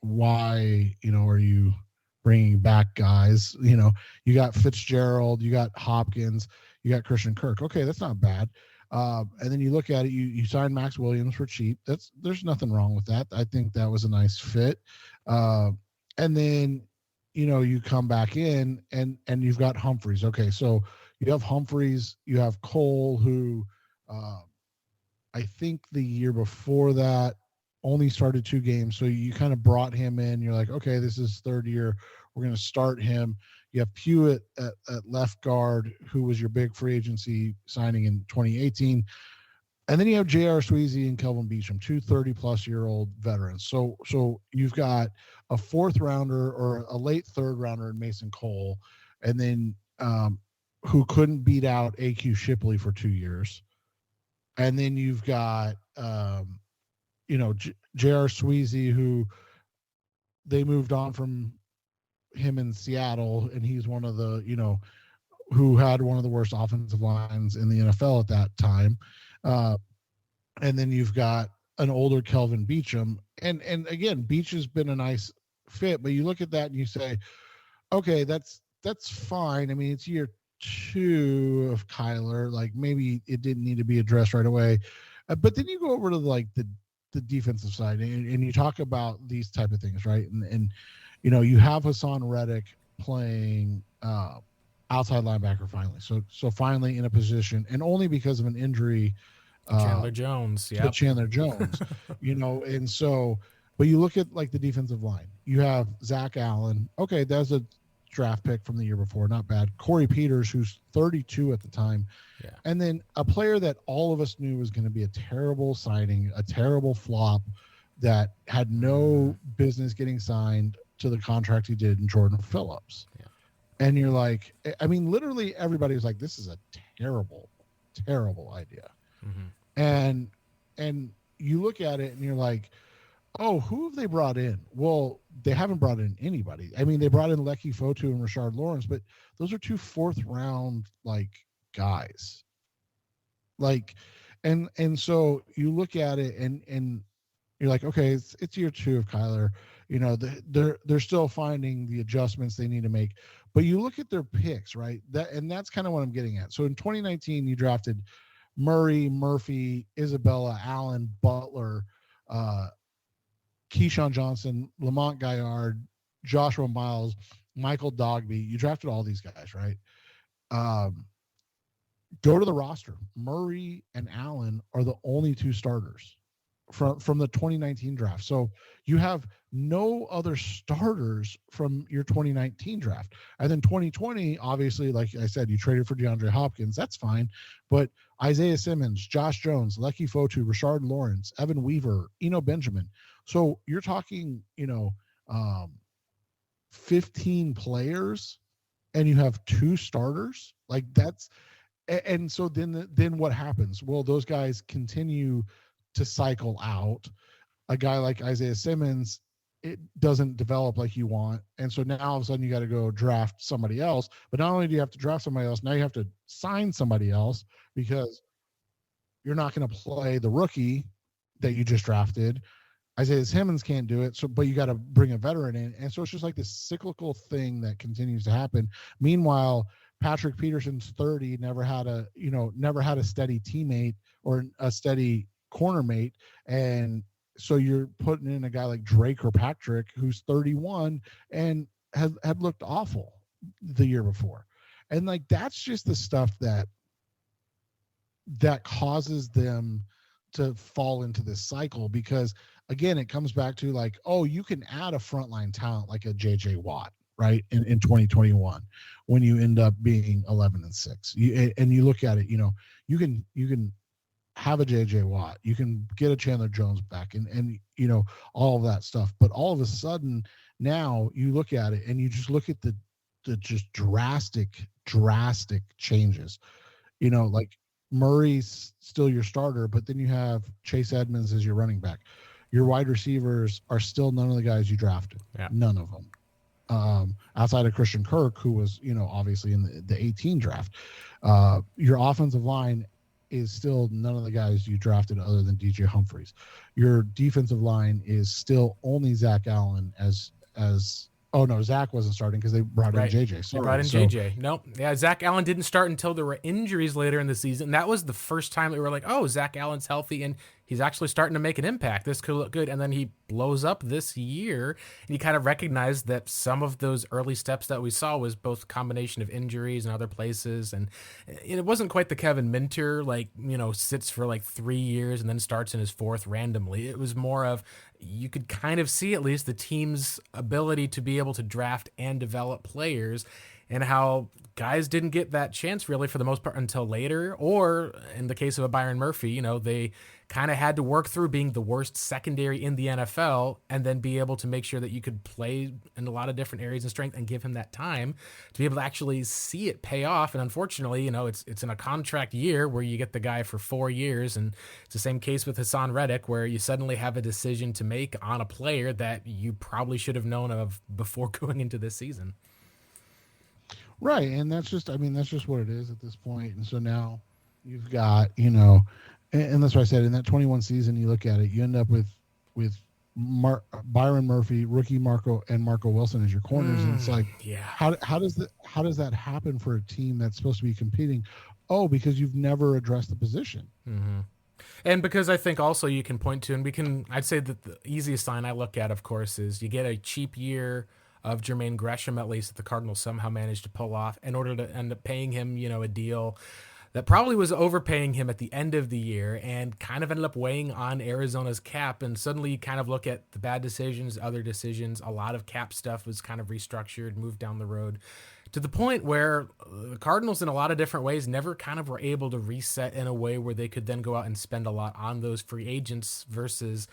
why, are you bringing back guys? You got Fitzgerald, you got Hopkins, you got Christian Kirk. Okay, that's not bad. And then you look at it, you sign Max Williams for cheap. There's nothing wrong with that. I think that was a nice fit. And then, you come back in and you've got Humphreys. Okay, so you have Humphreys, you have Cole, who I think the year before that only started 2 games. So you kind of brought him in. You're like, okay, this is third year. We're going to start him. You have Pewitt at left guard, who was your big free agency signing in 2018. And then you have J.R. Sweezy and Kelvin Beachum, 2 30-plus-year-old veterans. So you've got a 4th rounder or a late 3rd rounder in Mason Cole, and then who couldn't beat out A.Q. Shipley for 2 years. And then you've got, J.R. Sweezy, who they moved on from him in Seattle, and he's one of the, who had one of the worst offensive lines in the NFL at that time. And then you've got an older Kelvin Beachum. And again, Beach has been a nice fit, but you look at that and you say, okay, that's that's fine. I mean, it's year 2 of Kyler. Like maybe it didn't need to be addressed right away, but then you go over to like the defensive side and you talk about these type of things, right? And you know, you have Hassan Reddick playing outside linebacker finally. So finally in a position, and only because of an injury Chandler Jones, to Chandler Jones, you know, and so, but you look at like the defensive line. You have Zach Allen. Okay, that's a draft pick from the year before, not bad. Corey Peters, who's 32 at the time, and then a player that all of us knew was going to be a terrible signing, a terrible flop, that had no business getting signed to the contract he did in Jordan Phillips. And you're like, I mean, literally everybody was like, this is a terrible, terrible idea. And you look at it and you're like, oh, who have they brought in? Well, they haven't brought in anybody. I mean, they brought in Lecky Fotu and Rashard Lawrence, but those are 2 4th-round like guys. Like, and so you look at it and you're like, okay, it's year 2 of Kyler. You know, they're still finding the adjustments they need to make. But you look at their picks, right? That's kind of what I'm getting at. So in 2019, you drafted Murray, Murphy, Isabella, Allen, Butler, Keyshawn Johnson, Lamont Gaillard, Joshua Miles, Michael Dogby. You drafted all these guys, right? Go to the roster. Murray and Allen are the only 2 starters from the 2019 draft. So you have no other starters from your 2019 draft. And then 2020, obviously, like I said, you traded for DeAndre Hopkins. That's fine. But Isaiah Simmons, Josh Jones, Lecky Fotu, Rashard Lawrence, Evan Weaver, Eno Benjamin. So you're talking, 15 players and you have 2 starters. Like that's, and so then what happens? Well, those guys continue to cycle out. A guy like Isaiah Simmons, it doesn't develop like you want. And so now all of a sudden you got to go draft somebody else. But not only do you have to draft somebody else, now you have to sign somebody else because you're not going to play the rookie that you just drafted. Isaiah Simmons can't do it. So, but you got to bring a veteran in. And so it's just like this cyclical thing that continues to happen. Meanwhile, Patrick Peterson's 30, never had a steady teammate or a steady corner mate, and so you're putting in a guy like Drake or Patrick who's 31 and had looked awful the year before. And like that's just the stuff that causes them to fall into this cycle, because again it comes back to like, oh, you can add a frontline talent like a JJ Watt, right, in 2021 when you end up being 11-6. And you look at it, you can have a JJ Watt, you can get a Chandler Jones back and all of that stuff. But all of a sudden now you look at it and you just look at the just drastic changes. Like Murray's still your starter, but then you have Chase Edmonds as your running back. Your wide receivers are still none of the guys you drafted. Yeah. None of them. Outside of Christian Kirk, who was, obviously in the 18 draft. Your offensive line is still none of the guys you drafted other than DJ Humphries. Your defensive line is still only Zach Allen oh no, Zach wasn't starting because they brought in JJ. Sorry. They brought in JJ. Nope. Yeah, Zach Allen didn't start until there were injuries later in the season. That was the first time that we were like, oh, Zach Allen's healthy and he's actually starting to make an impact. This could look good. And then he blows up this year. And you kind of recognize that some of those early steps that we saw was both a combination of injuries and other places. And it wasn't quite the Kevin Minter, sits for like 3 years and then starts in his 4th randomly. It was more of, you could kind of see at least the team's ability to be able to draft and develop players, and how guys didn't get that chance really for the most part until later. Or in the case of a Byron Murphy, they kind of had to work through being the worst secondary in the NFL and then be able to make sure that you could play in a lot of different areas of strength and give him that time to be able to actually see it pay off. And unfortunately, it's in a contract year where you get the guy for 4 years. And it's the same case with Hassan Reddick, where you suddenly have a decision to make on a player that you probably should have known of before going into this season. Right. And that's just what it is at this point. And so now you've got, and that's why I said in that 21 season, you look at it, you end up with Byron Murphy, rookie Marco Wilson as your corners, and it's like, Yeah. how does that happen for a team that's supposed to be competing? Oh, because you've never addressed the position. Mm-hmm. And because I think also you can point to, and I'd say that the easiest sign I look at, of course, is you get a cheap year of Jermaine Gresham, at least that the Cardinals somehow managed to pull off in order to end up paying him, a deal that probably was overpaying him at the end of the year and kind of ended up weighing on Arizona's cap. And suddenly you kind of look at the bad decisions, other decisions. A lot of cap stuff was kind of restructured, moved down the road to the point where the Cardinals, in a lot of different ways, never kind of were able to reset in a way where they could then go out and spend a lot on those free agents versus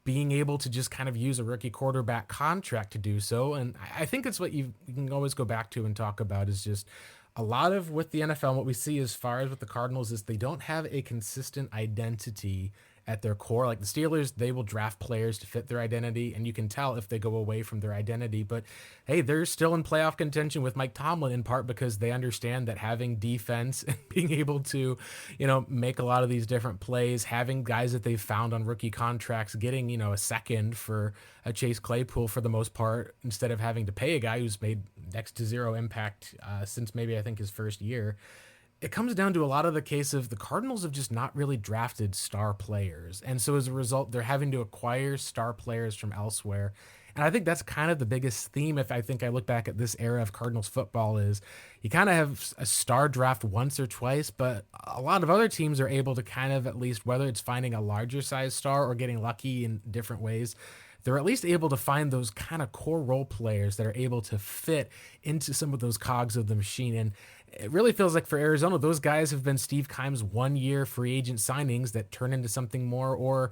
being able to just kind of use a rookie quarterback contract to do so. And I think it's what you can always go back to and talk about is just a lot of with the NFL, what we see as far as with the Cardinals is they don't have a consistent identity at their core. Like the Steelers, they will draft players to fit their identity, and you can tell if they go away from their identity. But hey, they're still in playoff contention with Mike Tomlin in part because they understand that having defense and being able to, make a lot of these different plays, having guys that they've found on rookie contracts, getting, a second for a Chase Claypool for the most part, instead of having to pay a guy who's made next to zero impact since maybe I think his first year. It comes down to a lot of the case of the Cardinals have just not really drafted star players. And so as a result, they're having to acquire star players from elsewhere. And I think that's kind of the biggest theme. If I think I look back at this era of Cardinals football is you kind of have a star draft once or twice, but a lot of other teams are able to kind of at least, whether it's finding a larger size star or getting lucky in different ways, they're at least able to find those kind of core role players that are able to fit into some of those cogs of the machine. And it really feels like for Arizona, those guys have been Steve Keim's 1 year free agent signings that turn into something more, or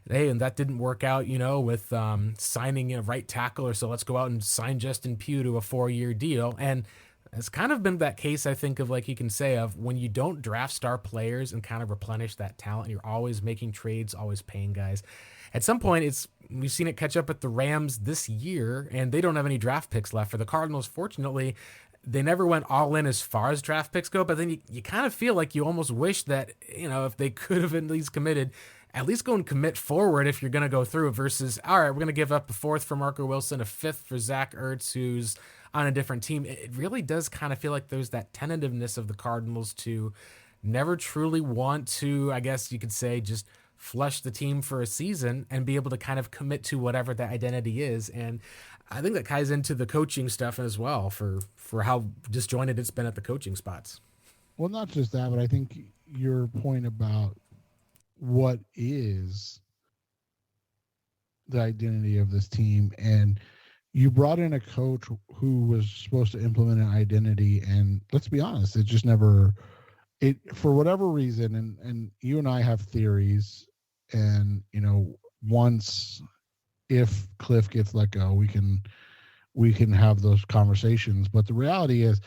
hey, and that didn't work out, with signing a right tackle, or so let's go out and sign Justin Pugh to a 4-year deal. And it's kind of been that case, I think, of like you can say of when you don't draft star players and kind of replenish that talent, you're always making trades, always paying guys. At some point, we've seen it catch up with the Rams this year, and they don't have any draft picks left. For the Cardinals, fortunately, they never went all in as far as draft picks go, but then you kind of feel like you almost wish that, if they could have at least committed, at least go and commit forward if you're going to go through versus, all right, we're going to give up a 4th for Marco Wilson, a 5th for Zach Ertz, who's on a different team. It really does kind of feel like there's that tentativeness of the Cardinals to never truly want to, I guess you could say, just flush the team for a season and be able to kind of commit to whatever that identity is. And I think that ties into the coaching stuff as well for how disjointed it's been at the coaching spots. Well, not just that, but I think your point about what is the identity of this team, and you brought in a coach who was supposed to implement an identity, and let's be honest, it just never, for whatever reason, and you and I have theories, and once if Cliff gets let go, we can have those conversations. But the reality is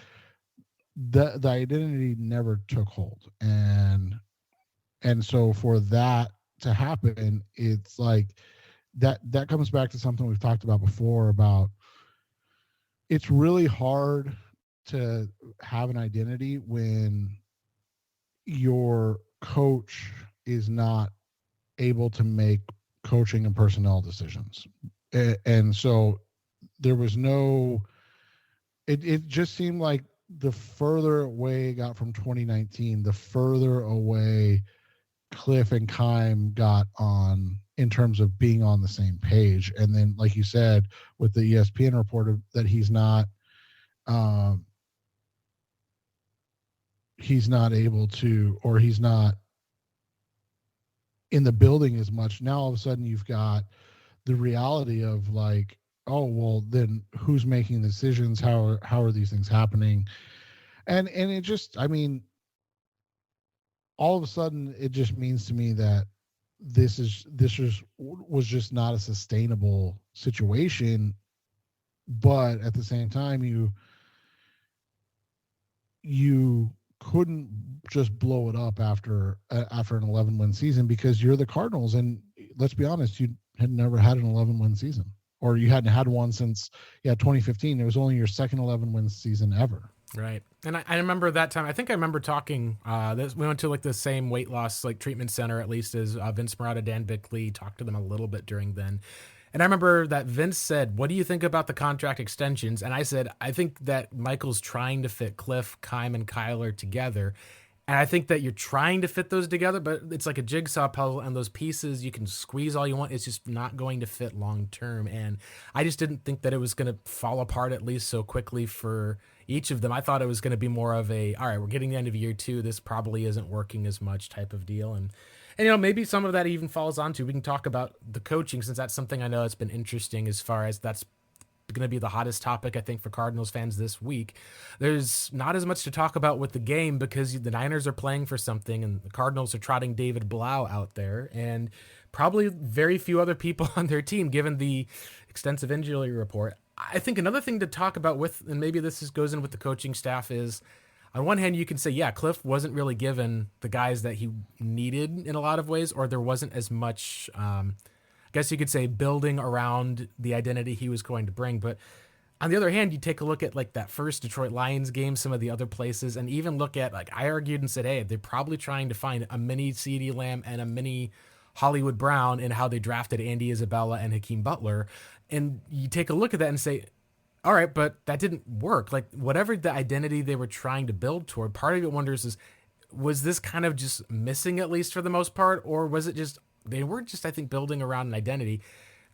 the identity never took hold, and so for that to happen, it's like that comes back to something we've talked about before about it's really hard to have an identity when your coach is not able to make coaching and personnel decisions. And so there was it just seemed like the further away it got from 2019, the further away Cliff and Keim got on in terms of being on the same page. And then, like you said, with the ESPN report that he's not able to, or he's not in the building as much. Now all of a sudden you've got the reality of like, oh, well, then who's making the decisions? How are these things happening? And it just, I mean, all of a sudden it just means to me that this was just not a sustainable situation. But at the same time, you couldn't just blow it up after an 11-win season because you're the Cardinals, and let's be honest, you had never had an 11-win season, or you hadn't had one since 2015. It was only your second 11-win season ever. Right. And I remember that time. I think I remember talking. We went to like the same weight loss like treatment center, at least as Vince Marotta, Dan Bickley talked to them a little bit during then. And I remember that Vince said, "What do you think about the contract extensions?" And I said, "I think that Michael's trying to fit Cliff, Kime, and Kyler together." And I think that you're trying to fit those together, but it's like a jigsaw puzzle, and those pieces you can squeeze all you want. It's just not going to fit long term. And I just didn't think that it was going to fall apart at least so quickly for each of them. I thought it was going to be more of a, all right, we're getting the end of year two. This probably isn't working as much type of deal. And maybe some of that even falls onto, we can talk about the coaching, since that's something I know has been interesting as far as that's going to be the hottest topic, I think, for Cardinals fans this week. There's not as much to talk about with the game because the Niners are playing for something and the Cardinals are trotting David Blau out there and probably very few other people on their team, given the extensive injury report. I think another thing to talk about with, and maybe goes in with the coaching staff, is on one hand, you can say, yeah, Cliff wasn't really given the guys that he needed in a lot of ways, or there wasn't as much guess you could say building around the identity he was going to bring. But on the other hand, you take a look at like that first Detroit Lions game, some of the other places, and even look at, like, I argued and said, hey, they're probably trying to find a mini CeeDee Lamb and a mini Hollywood Brown in how they drafted Andy Isabella and Hakeem Butler. And you take a look at that and say, all right, but that didn't work. Like, whatever the identity they were trying to build toward, part of it wonders is, was this kind of just missing, at least for the most part, or was it just they were just, I think, building around an identity?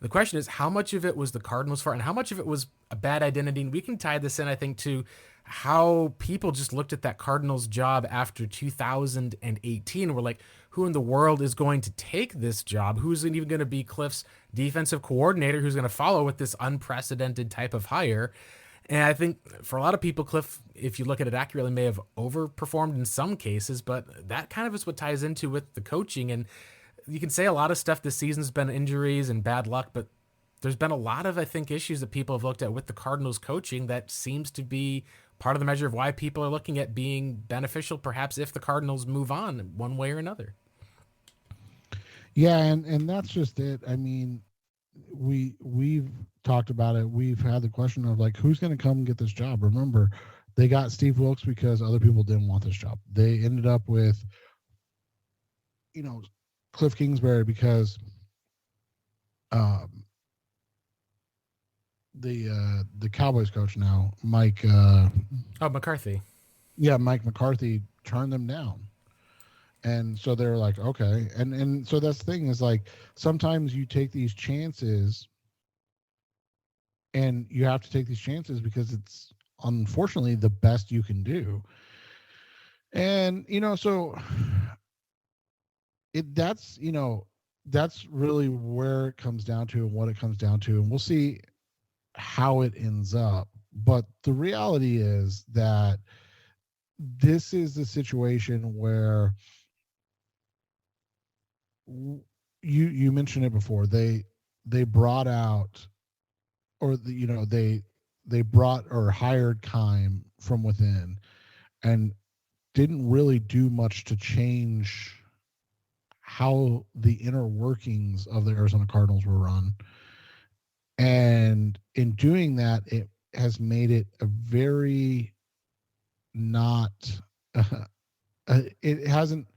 The question is, how much of it was the Cardinals' fault and how much of it was a bad identity? And we can tie this in, I think, to how people just looked at that Cardinals job after 2018. We're like, who in the world is going to take this job? Who's even going to be Cliff's defensive coordinator? Who's going to follow with this unprecedented type of hire? And I think for a lot of people, Cliff, if you look at it accurately, may have overperformed in some cases, but that kind of is what ties into with the coaching. And you can say a lot of stuff this season's been injuries and bad luck, but there's been a lot of, I think, issues that people have looked at with the Cardinals coaching that seems to be part of the measure of why people are looking at being beneficial, perhaps, if the Cardinals move on one way or another. Yeah, and that's just it. I mean, we've talked about it. We've had the question of, like, who's going to come and get this job? Remember, they got Steve Wilkes because other people didn't want this job. They ended up with, Cliff Kingsbury because the Cowboys coach now, Mike McCarthy. Yeah, Mike McCarthy turned them down. And so they're like, okay. And so that's the thing is, like, sometimes you take these chances and you have to take these chances because it's unfortunately the best you can do. And, so that's really where it comes down to and what it comes down to. And we'll see how it ends up. But the reality is that this is the situation where you mentioned it before. They brought out, or they brought or hired Kime from within and didn't really do much to change how the inner workings of the Arizona Cardinals were run. And in doing that, it has made it a very not it hasn't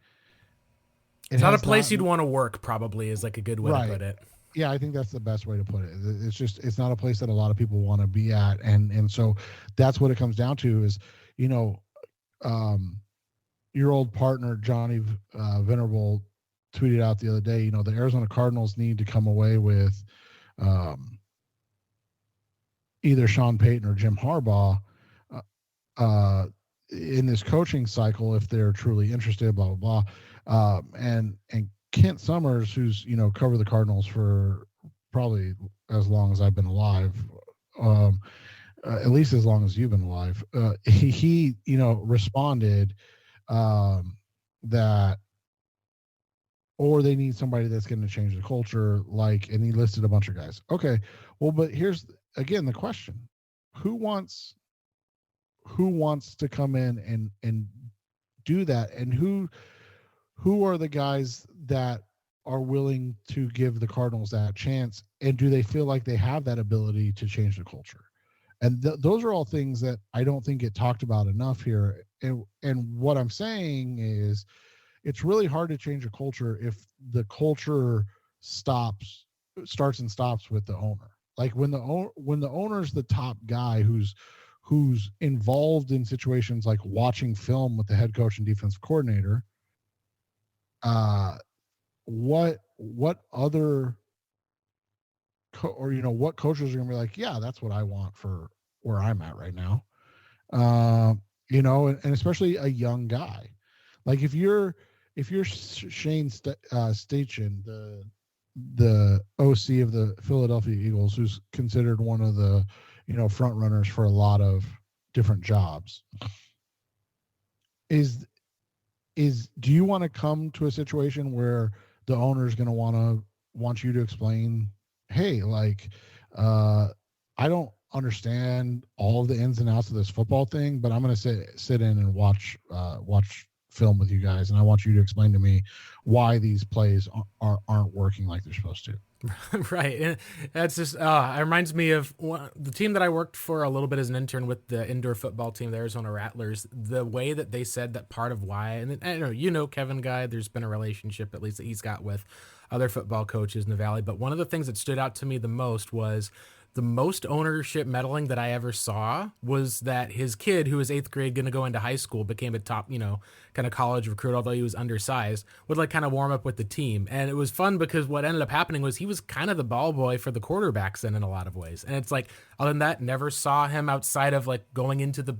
it's not a place you'd want to work, probably, is like a good way to put it. Yeah, I think that's the best way to put it. It's not a place that a lot of people want to be at. And so that's what it comes down to is, your old partner, Johnny Venerable, tweeted out the other day, the Arizona Cardinals need to come away with either Sean Payton or Jim Harbaugh in this coaching cycle if they're truly interested, blah, blah, blah. And Kent Summers, who's, covered the Cardinals for probably as long as I've been alive, at least as long as you've been alive, he responded that, or they need somebody that's going to change the culture, and he listed a bunch of guys. Okay, well, but here's again the question: who wants to come in and do that, and who are the guys that are willing to give the Cardinals that chance, and do they feel like they have that ability to change the culture? And those are all things that I don't think get talked about enough here. And what I'm saying is, it's really hard to change a culture if the culture starts and stops with the owner. Like when the owner's the top guy who's involved in situations like watching film with the head coach and defensive coordinator, what other what coaches are gonna be like, yeah, that's what I want for where I'm at right now. And especially a young guy. Like if you're Shane Steichen, the OC of the Philadelphia Eagles, who's considered one of the front runners for a lot of different jobs, is do you want to come to a situation where the owner is going to want you to explain, hey, like, I don't understand all of the ins and outs of this football thing, but I'm going to sit in and watch film with you guys, and I want you to explain to me why these plays aren't working like they're supposed to. Right. And that's just, it reminds me of the team that I worked for a little bit as an intern with, the indoor football team, the Arizona Rattlers. The way that they said that part of why, and I don't know, Kevin Guy, there's been a relationship at least that he's got with other football coaches in the Valley. But one of the things that stood out to me the most was the most ownership meddling that I ever saw was that his kid, who was 8th grade, going to go into high school, became a top, kind of college recruit, although he was undersized, would like kind of warm up with the team. And it was fun because what ended up happening was he was kind of the ball boy for the quarterbacks then in a lot of ways. And it's like, other than that, never saw him outside of like going into the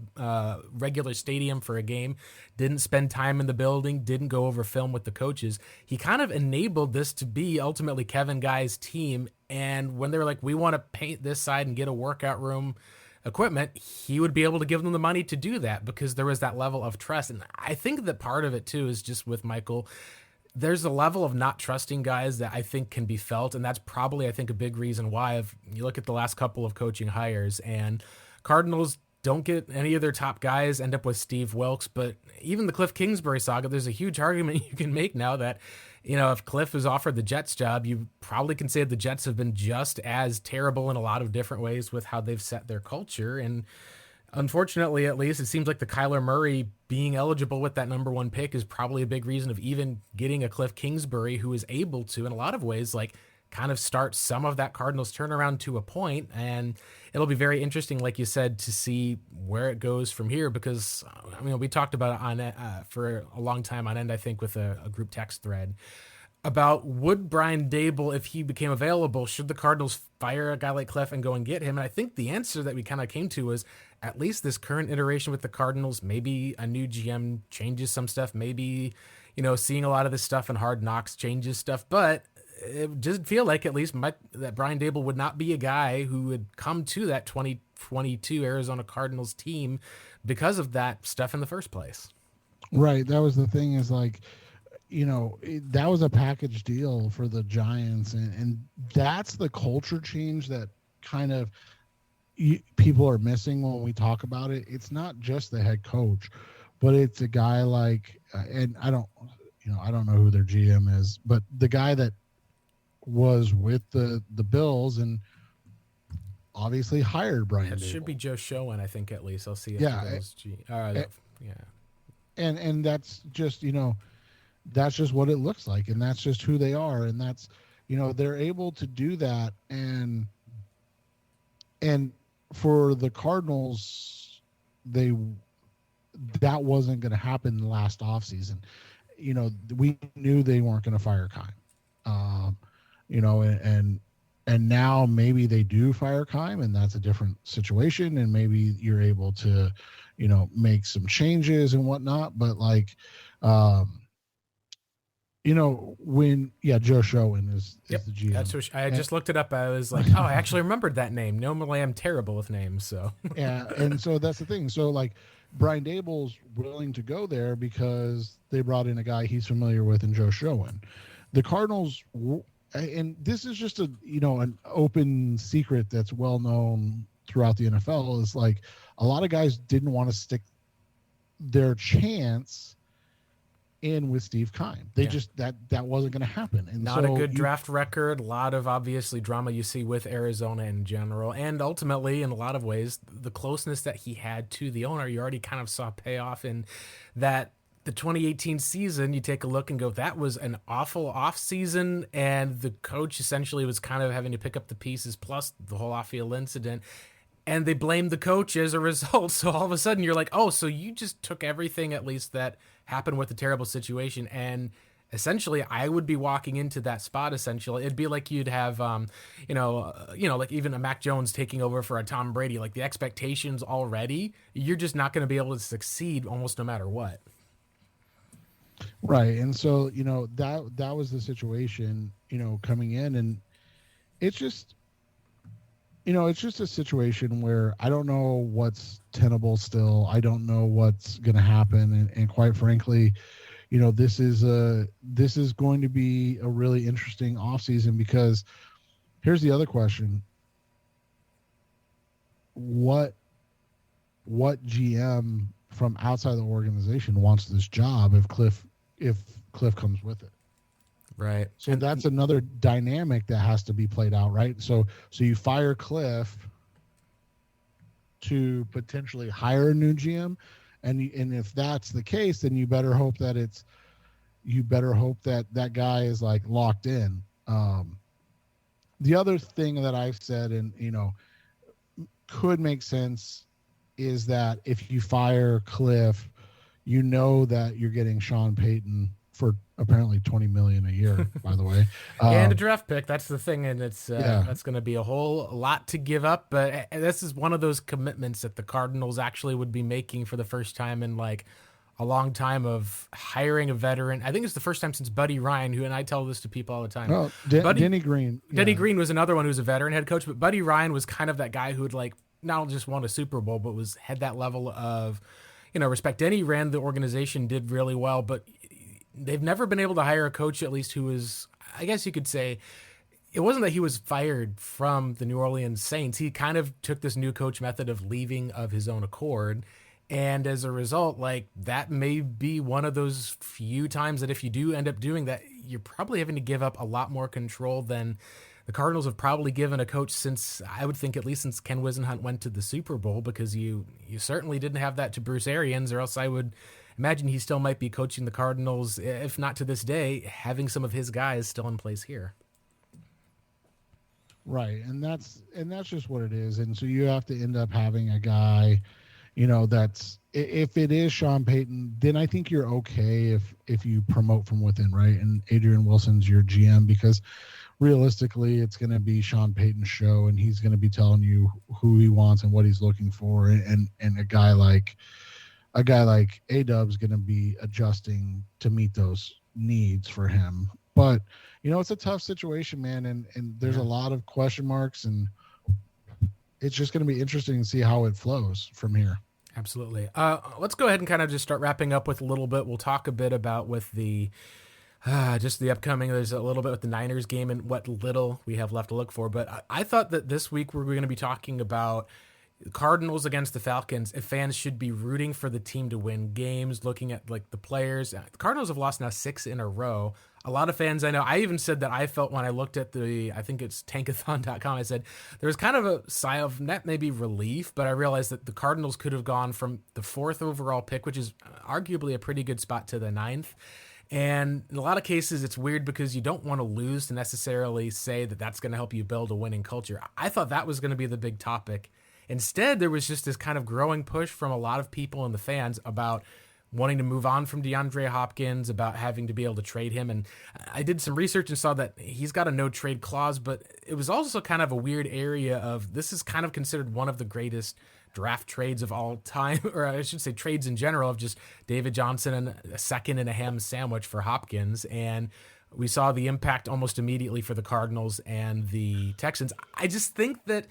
regular stadium for a game, didn't spend time in the building, didn't go over film with the coaches. He kind of enabled this to be ultimately Kevin Guy's team. And when they were like, we want to paint this side and get a workout room equipment, he would be able to give them the money to do that because there was that level of trust. And I think that part of it too is just with Michael, there's a level of not trusting guys that I think can be felt. And that's probably, I think, a big reason why, if you look at the last couple of coaching hires, and Cardinals don't get any of their top guys, end up with Steve Wilkes. But even the Cliff Kingsbury saga, there's a huge argument you can make now that, if Cliff is offered the Jets job, you probably can say the Jets have been just as terrible in a lot of different ways with how they've set their culture. And unfortunately, at least, it seems like the Kyler Murray being eligible with that number 1 pick is probably a big reason of even getting a Cliff Kingsbury who is able to, in a lot of ways, like kind of start some of that Cardinals turnaround to a point. And it'll be very interesting, like you said, to see where it goes from here, because we talked about it on for a long time on end, I think, with a group text thread about would Brian Dable, if he became available, should the Cardinals fire a guy like Cliff and go and get him? And I think the answer that we kind of came to was at least this current iteration with the Cardinals, maybe a new GM changes some stuff, maybe, seeing a lot of this stuff in Hard Knocks changes stuff, but it just feel like at least that Brian Dable would not be a guy who would come to that 2022 Arizona Cardinals team because of that stuff in the first place. Right. That was the thing, is like, that was a package deal for the Giants. And that's the culture change that kind of people are missing when we talk about it. It's not just the head coach, but it's a guy like, and I don't know who their GM is, but the guy that was with the Bills and obviously hired Brian Dable. Should be Joe Schoen, I think, at least. I'll see if yeah, the Bills and that's just that's just what it looks like, and that's just who they are, and that's they're able to do that. And for the Cardinals, that wasn't going to happen last offseason. We knew they weren't going to fire Keim. And now maybe they do fire Keim, and that's a different situation, and maybe you're able to, make some changes and whatnot. But like, Joe Schoen is the GM. That's what I just looked it up. I was like, I actually remembered that name. Normally I'm terrible with names, so. Yeah, and so that's the thing. So like, Brian Dable's willing to go there because they brought in a guy he's familiar with in Joe Schoen. The Cardinals, and this is just an open secret that's well known throughout the NFL, is like a lot of guys didn't want to stick their chance in with Steve Keim. They just that wasn't going to happen. And not so a good draft record. A lot of obviously drama you see with Arizona in general, and ultimately in a lot of ways the closeness that he had to the owner, you already kind of saw payoff in that. The 2018 season, you take a look and go, that was an awful off season, and the coach essentially was kind of having to pick up the pieces, plus the whole off-field incident, and they blamed the coach as a result. So all of a sudden you're like, oh, so you just took everything at least that happened with the terrible situation, and essentially I would be walking into that spot. Essentially it'd be like you'd have like even a Mac Jones taking over for a Tom Brady. Like the expectations already, you're just not going to be able to succeed almost no matter what. Right. And so, that was the situation, coming in, and it's just, it's just a situation where I don't know what's tenable still. I don't know what's going to happen. And quite frankly, this is going to be a really interesting offseason, because here's the other question. What GM from outside the organization wants this job if Cliff comes with it? Right. So that's another dynamic that has to be played out, right? So you fire Cliff to potentially hire a new GM, and if that's the case, then you better hope that that guy is like locked in. The other thing that I've said, and could make sense, is that if you fire Cliff, that you're getting Sean Payton for apparently $20 million a year, by the way, and a draft pick. That's the thing, and it's that's going to be a whole lot to give up. But this is one of those commitments that the Cardinals actually would be making for the first time in like a long time, of hiring a veteran. I think it's the first time since Buddy Ryan, and I tell this to people all the time. Oh, Denny Green. Yeah. Denny Green was another one who was a veteran head coach, but Buddy Ryan was kind of that guy who would like not just won a Super Bowl, but had that level of respect. Denny ran the organization, did really well, but they've never been able to hire a coach, at least who was, I guess you could say, it wasn't that he was fired from the New Orleans Saints. He kind of took this new coach method of leaving of his own accord. And as a result, like that may be one of those few times that if you do end up doing that, you're probably having to give up a lot more control than the Cardinals have probably given a coach since, I would think, at least since Ken Whisenhunt went to the Super Bowl, because you certainly didn't have that to Bruce Arians, or else I would imagine he still might be coaching the Cardinals, if not to this day, having some of his guys still in place here. Right, and that's just what it is. And so you have to end up having a guy, that's, if it is Sean Payton, then I think you're okay if you promote from within, right? And Adrian Wilson's your GM, because realistically it's going to be Sean Payton's show, and he's going to be telling you who he wants and what he's looking for, and a guy like A-Dub's going to be adjusting to meet those needs for him. But it's a tough situation, man, and there's a lot of question marks, and it's just going to be interesting to see how it flows from here. Absolutely. Let's go ahead and kind of just start wrapping up with a little bit. We'll talk a bit about with the just the upcoming, there's a little bit with the Niners game and what little we have left to look for. But I thought that this week we're going to be talking about Cardinals against the Falcons. If fans should be rooting for the team to win games, looking at like the players. The Cardinals have lost now 6 in a row. A lot of fans I know, I even said that I felt when I looked at I think it's tankathon.com, I said there was kind of a sigh of not maybe relief, but I realized that the Cardinals could have gone from the 4th overall pick, which is arguably a pretty good spot, to the 9th. And in a lot of cases, it's weird because you don't want to lose to necessarily say that that's going to help you build a winning culture. I thought that was going to be the big topic. Instead, there was just this kind of growing push from a lot of people and the fans about wanting to move on from DeAndre Hopkins, about having to be able to trade him. And I did some research and saw that he's got a no trade clause, but it was also kind of a weird area of, this is kind of considered one of the greatest draft trades of all time, or I should say trades in general, of just David Johnson and a second and a ham sandwich for Hopkins. And we saw the impact almost immediately for the Cardinals and the Texans. I just think that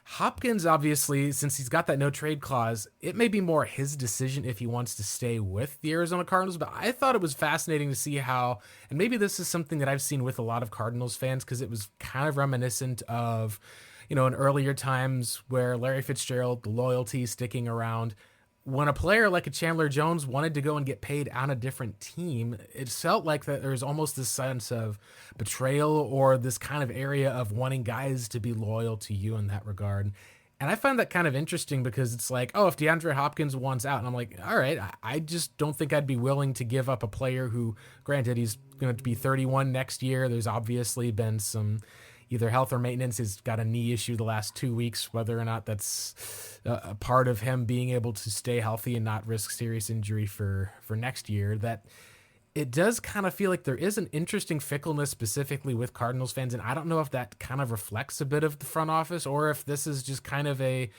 Hopkins, obviously, since he's got that no trade clause, it may be more his decision if he wants to stay with the Arizona Cardinals. But I thought it was fascinating to see how, and maybe this is something that I've seen with a lot of Cardinals fans, because it was kind of reminiscent of, in earlier times where Larry Fitzgerald, the loyalty sticking around. when a player like a Chandler Jones wanted to go and get paid on a different team, it felt like that there's almost this sense of betrayal or this kind of area of wanting guys to be loyal to you in that regard. And I find that kind of interesting because it's like, oh, if DeAndre Hopkins wants out, and I'm like, all right, I just don't think I'd be willing to give up a player who, granted, he's going to be 31 next year. There's obviously been some either health or maintenance. He's got a knee issue the last 2 weeks, whether or not that's a part of him being able to stay healthy and not risk serious injury for next year. That it does kind of feel like there is an interesting fickleness specifically with Cardinals fans. And I don't know if that kind of reflects a bit of the front office or if this is just kind of a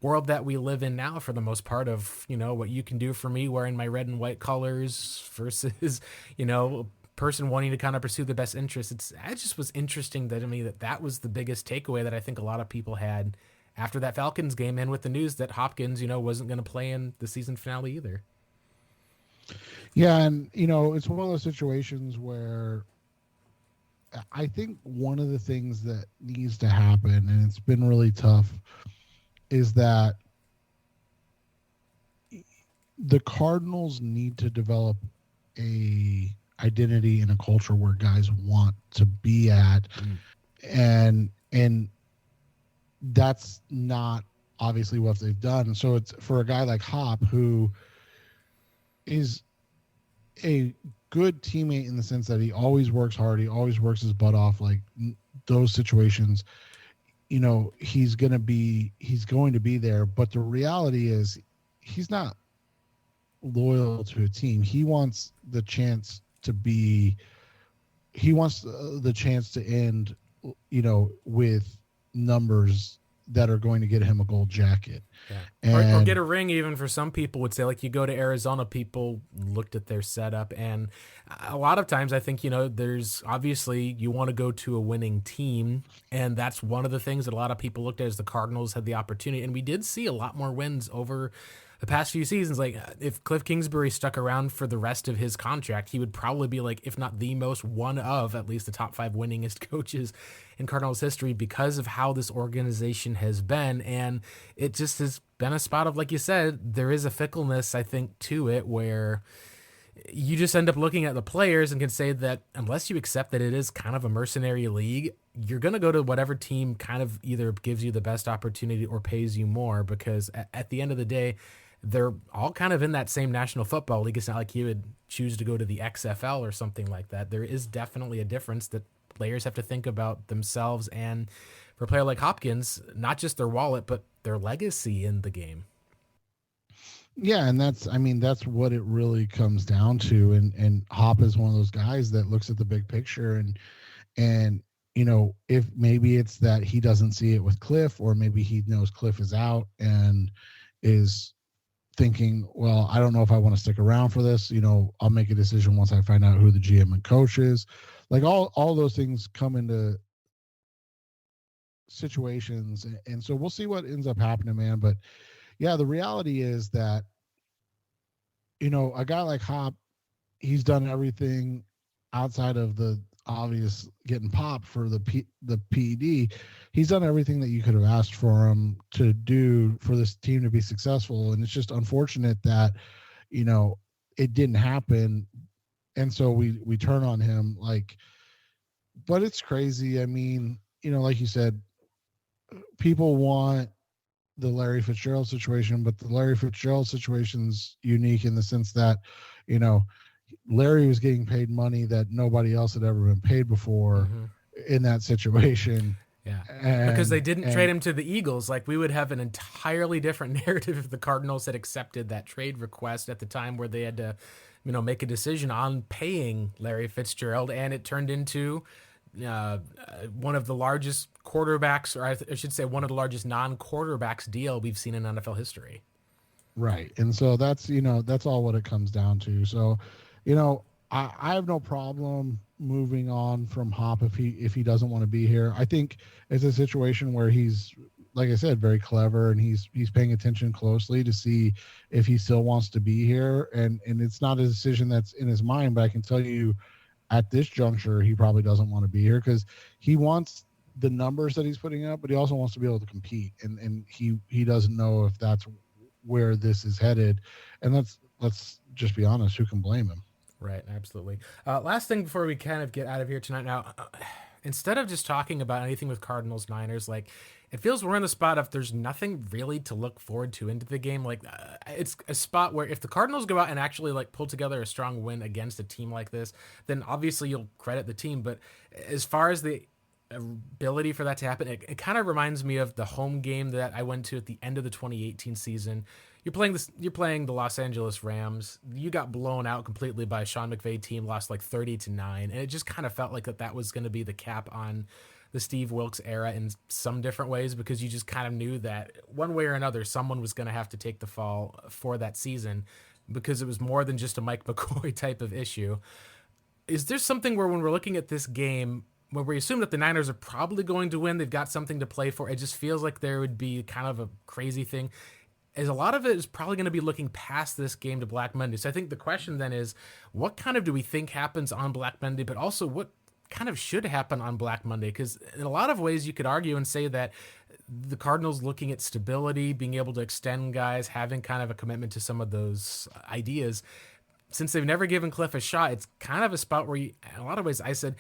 world that we live in now for the most part of, what you can do for me wearing my red and white colors versus, person wanting to kind of pursue the best interest. It just was interesting that, that was the biggest takeaway that I think a lot of people had after that Falcons game and with the news that Hopkins, wasn't going to play in the season finale either. Yeah, and it's one of those situations where I think one of the things that needs to happen, and it's been really tough, is that the Cardinals need to develop a identity and a culture where guys want to be at, and that's not obviously what they've done. So it's for a guy like Hop, who is a good teammate in the sense that he always works hard. He always works his butt off. Like those situations, he's going to be there. But the reality is he's not loyal to a team. He wants the chance to end, with numbers that are going to get him a gold jacket. Yeah. Or get a ring even for some people would say, like you go to Arizona, people looked at their setup. And a lot of times I think, there's obviously you want to go to a winning team. And that's one of the things that a lot of people looked at as the Cardinals had the opportunity. And we did see a lot more wins over the past few seasons. Like if Cliff Kingsbury stuck around for the rest of his contract, he would probably be like, if not the most, one of at least the top 5 winningest coaches in Cardinals history because of how this organization has been. And it just has been a spot of, like you said, there is a fickleness, I think, to it where you just end up looking at the players and can say that unless you accept that it is kind of a mercenary league, you're going to go to whatever team kind of either gives you the best opportunity or pays you more, because at the end of the day, they're all kind of in that same National Football League. It's not like you would choose to go to the XFL or something like that. There is definitely a difference that players have to think about themselves, and for a player like Hopkins, not just their wallet, but their legacy in the game. Yeah, and that's what it really comes down to. And Hop is one of those guys that looks at the big picture, and if maybe it's that he doesn't see it with Cliff, or maybe he knows Cliff is out and is thinking, well, I don't know if I want to stick around for this. I'll make a decision once I find out who the GM and coach is. Like all those things come into situations, and so we'll see what ends up happening, man. But yeah, the reality is that a guy like Hop, he's done everything outside of the obvious getting popped for the PED. He's done everything that you could have asked for him to do for this team to be successful, and it's just unfortunate that it didn't happen, and so we turn on him. But it's crazy. Like you said, people want the Larry Fitzgerald situation, but the Larry Fitzgerald situation's unique in the sense that Larry was getting paid money that nobody else had ever been paid before in that situation. Yeah. Because they didn't trade him to the Eagles. Like, we would have an entirely different narrative if the Cardinals had accepted that trade request at the time where they had to, make a decision on paying Larry Fitzgerald. And it turned into one of the largest quarterbacks, or I should say one of the largest non-quarterbacks deal we've seen in NFL history. Right. And so that's all what it comes down to. So, I have no problem moving on from Hop if he doesn't want to be here. I think it's a situation where he's, like I said, very clever, and he's paying attention closely to see if he still wants to be here. And it's not a decision that's in his mind, but I can tell you at this juncture, he probably doesn't want to be here because he wants the numbers that he's putting up, but he also wants to be able to compete. And he doesn't know if that's where this is headed. And let's just be honest, who can blame him? Right, absolutely. Last thing before we kind of get out of here tonight. Now, instead of just talking about anything with Cardinals Niners, like it feels we're in the spot of there's nothing really to look forward to into the game. Like it's a spot where if the Cardinals go out and actually like pull together a strong win against a team like this, then obviously you'll credit the team. But as far as the ability for that to happen, it kind of reminds me of the home game that I went to at the end of the 2018 season. You're playing the Los Angeles Rams. You got blown out completely by a Sean McVay team, lost like 30-9, and it just kind of felt like that was going to be the cap on the Steve Wilkes era in some different ways, because you just kind of knew that one way or another someone was going to have to take the fall for that season, because it was more than just a Mike McCoy type of issue. Is there something where when we're looking at this game, where we assume that the Niners are probably going to win, they've got something to play for, it just feels like there would be kind of a crazy thing, is a lot of it is probably going to be looking past this game to Black Monday. So I think the question then is, what kind of do we think happens on Black Monday, but also what kind of should happen on Black Monday? Because in a lot of ways you could argue and say that the Cardinals looking at stability, being able to extend guys, having kind of a commitment to some of those ideas, since they've never given Cliff a shot, it's kind of a spot where in a lot of ways, I said,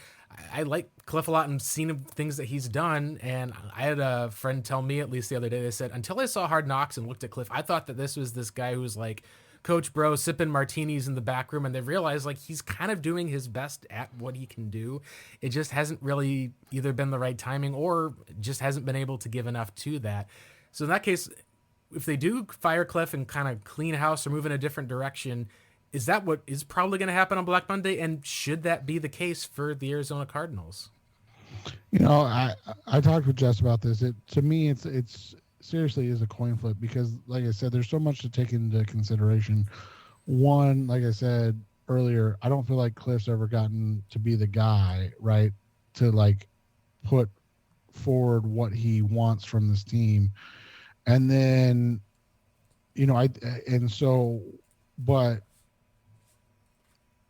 I like Cliff a lot and seen things that he's done. And I had a friend tell me, at least the other day, they said, until I saw Hard Knocks and looked at Cliff, I thought that this was this guy who was like Coach Bro sipping martinis in the back room. And they realized like he's kind of doing his best at what he can do. It just hasn't really either been the right timing or just hasn't been able to give enough to that. So in that case, if they do fire Cliff and kind of clean house or move in a different direction, is that what is probably going to happen on Black Monday? And should that be the case for the Arizona Cardinals? You know, I talked with Jess about this. To me, it's seriously is a coin flip, because, like I said, there's so much to take into consideration. One, like I said earlier, I don't feel like Cliff's ever gotten to be the guy, right, to like put forward what he wants from this team. And then, you know, but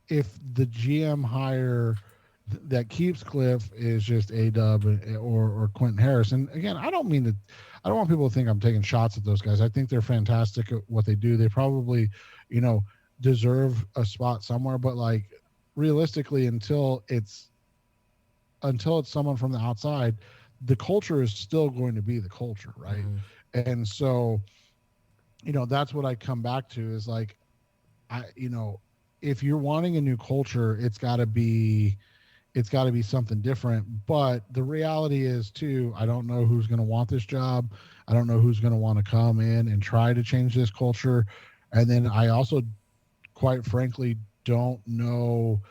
if the GM hire that keeps Cliff is just A-Dub or Quentin Harris, and again, I don't want people to think I'm taking shots at those guys. I think they're fantastic at what they do. They probably, you know, deserve a spot somewhere, but like realistically, until it's someone from the outside, the culture is still going to be the culture, right? Mm-hmm. And so, you know, that's what I come back to is like, if you're wanting a new culture, it's got to be something different. But the reality is too, I don't know who's going to want this job. I don't know who's going to want to come in and try to change this culture. And then I also, quite frankly, don't know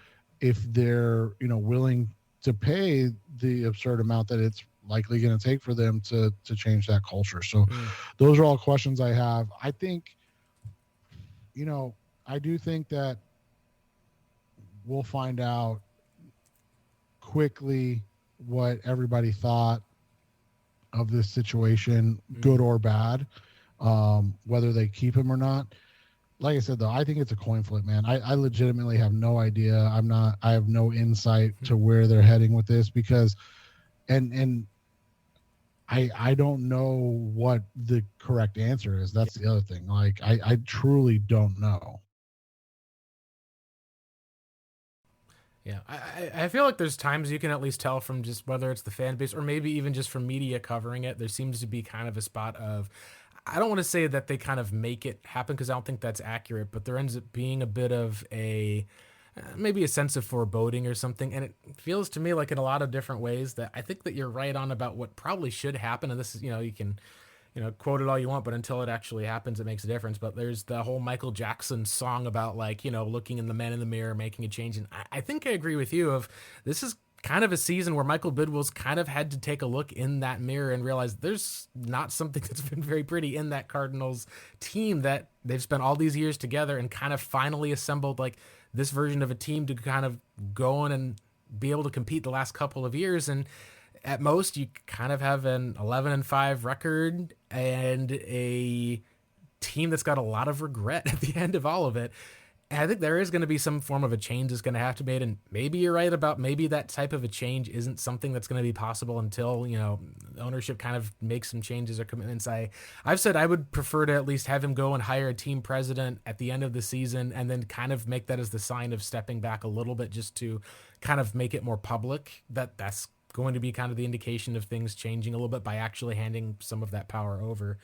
if they're, you know, willing to pay the absurd amount that it's likely going to take for them to change that culture. So those are all questions I have. I think, you know, I do think that we'll find out quickly what everybody thought of this situation, good or bad, whether they keep him or not. Like I said, though, I think it's a coin flip, man. I legitimately have no idea. I have no insight to where they're heading with this, because, and I don't know what the correct answer is. That's the other thing. Like, I truly don't know. Yeah, I feel like there's times you can at least tell from just whether it's the fan base or maybe even just from media covering it, there seems to be kind of a spot of, I don't want to say that they kind of make it happen because I don't think that's accurate, but there ends up being a bit of maybe a sense of foreboding or something. And it feels to me like in a lot of different ways that I think that you're right on about what probably should happen. And this is, you know, you can, you know, quote it all you want, but until it actually happens, it makes a difference. But there's the whole Michael Jackson song about like, you know, looking in the man in the mirror, making a change. And I think I agree with you of this is kind of a season where Michael Bidwill's kind of had to take a look in that mirror and realize there's not something that's been very pretty in that Cardinals team that they've spent all these years together and kind of finally assembled like this version of a team to kind of go on and be able to compete the last couple of years. And at most, you kind of have an 11-5 record and a team that's got a lot of regret at the end of all of it. And I think there is going to be some form of a change that's going to have to be made. And maybe you're right about maybe that type of a change isn't something that's going to be possible until, ownership kind of makes some changes or commitments. I've said I would prefer to at least have him go and hire a team president at the end of the season and then kind of make that as the sign of stepping back a little bit, just to kind of make it more public that that's going to be kind of the indication of things changing a little bit by actually handing some of that power over.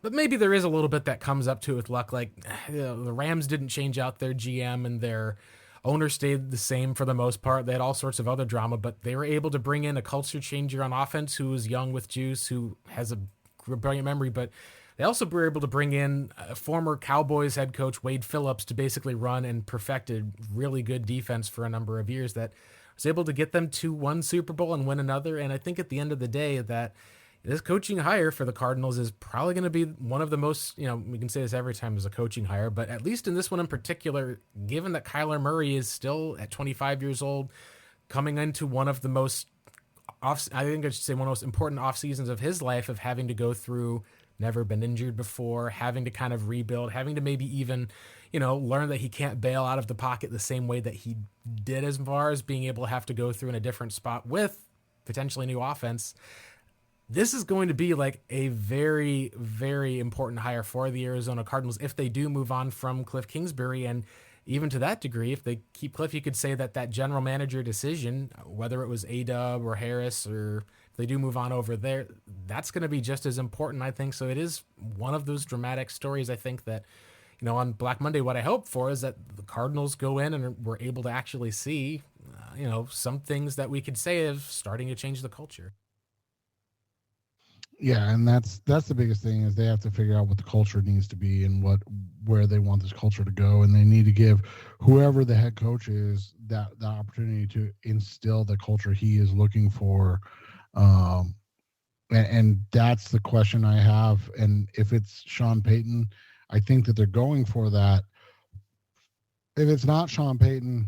But maybe there is a little bit that comes up to it with luck. Like, the Rams didn't change out their GM and their owner stayed the same for the most part. They had all sorts of other drama, but they were able to bring in a culture changer on offense who was young with juice, who has a brilliant memory. But they also were able to bring in a former Cowboys head coach, Wade Phillips, to basically run and perfected really good defense for a number of years that was able to get them to one Super Bowl and win another. And I think at the end of the day that this coaching hire for the Cardinals is probably going to be one of the most, we can say this every time as a coaching hire, but at least in this one in particular, given that Kyler Murray is still at 25 years old, coming into one of the most I think I should say one of the most important off seasons of his life, of having to go through, never been injured before, having to kind of rebuild, having to maybe even, learn that he can't bail out of the pocket the same way that he did, as far as being able to have to go through in a different spot with potentially new offense. This is going to be like a very, very important hire for the Arizona Cardinals if they do move on from Cliff Kingsbury. And even to that degree, if they keep Cliff, you could say that general manager decision, whether it was A-Dub or Harris, or if they do move on over there, that's going to be just as important, I think. So it is one of those dramatic stories, I think, that, on Black Monday, what I hope for is that the Cardinals go in and we're able to actually see, some things that we could say of starting to change the culture. Yeah, and that's the biggest thing, is they have to figure out what the culture needs to be and where they want this culture to go, and they need to give whoever the head coach is that opportunity to instill the culture he is looking for. And that's the question I have. And if it's Sean Payton, I think that they're going for that. If it's not Sean Payton,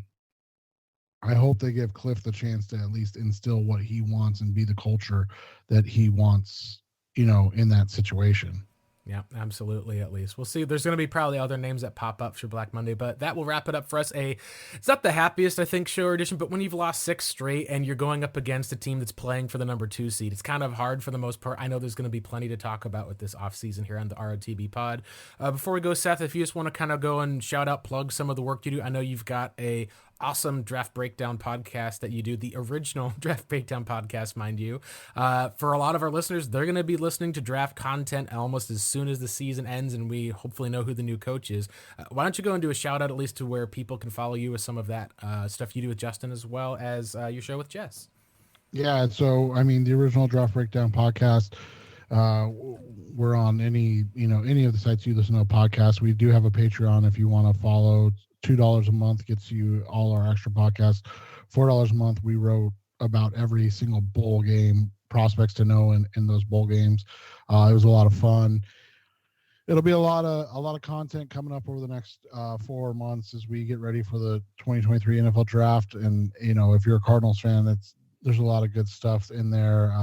I hope they give Cliff the chance to at least instill what he wants and be the culture that he wants, in that situation. Yeah, absolutely. At least we'll see. There's going to be probably other names that pop up for Black Monday, but that will wrap it up for us. It's not the happiest, I think, show or edition, but when you've lost 6 straight and you're going up against a team that's playing for the number 2 seed, it's kind of hard for the most part. I know there's going to be plenty to talk about with this offseason here on the ROTB pod. Before we go, Seth, if you just want to kind of go and shout out, plug some of the work you do. I know you've got a awesome draft breakdown podcast that you do, the original draft breakdown podcast, mind you. For a lot of our listeners, they're going to be listening to draft content almost as soon as the season ends, and we hopefully know who the new coach is. Why don't you go and do a shout out at least to where people can follow you with some of that stuff you do with Justin, as well as your show with Jess? Yeah, so the original draft breakdown podcast, we're on any of the sites you listen to a podcast. We do have a Patreon if you want to follow. $2 a month gets you all our extra podcasts. $4 a month, we wrote about every single bowl game, prospects to know in those bowl games. It was a lot of fun. It'll be a lot of content coming up over the next 4 months as we get ready for the 2023 NFL draft. And if you're a Cardinals fan, there's a lot of good stuff in there.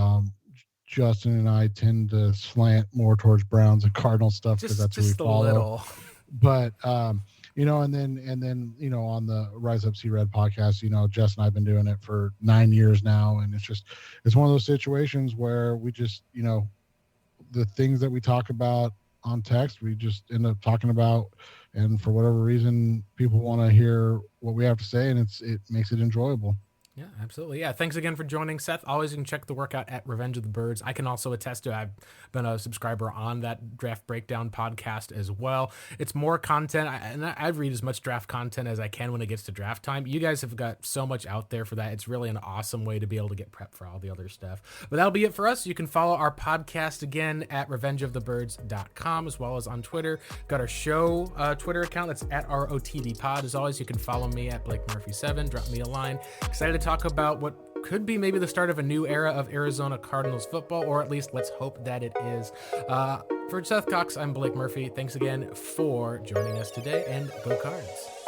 Justin and I tend to slant more towards Browns and Cardinals stuff because that's who we follow. Little. But and then on the Rise Up See Red podcast, Jess and I have been doing it for 9 years now, and it's one of those situations where we just, the things that we talk about on text, we just end up talking about, and for whatever reason, people want to hear what we have to say, and it makes it enjoyable. Yeah, absolutely. Yeah, thanks again for joining, Seth. Always, you can check the workout at Revenge of the Birds. I can also attest to, I've been a subscriber on that Draft Breakdown podcast as well. It's more content, and I read as much draft content as I can when it gets to draft time. You guys have got so much out there for that. It's really an awesome way to be able to get prepped for all the other stuff. But that'll be it for us. You can follow our podcast again at revengeofthebirds.com, as well as on Twitter. Got our show Twitter account. That's at ROTD pod. As always, you can follow me at Blake Murphy7. Drop me a line. Excited to talk about what could be maybe the start of a new era of Arizona Cardinals football, or at least let's hope that it is. For Seth Cox, I'm Blake Murphy. Thanks again for joining us today, and go Cards.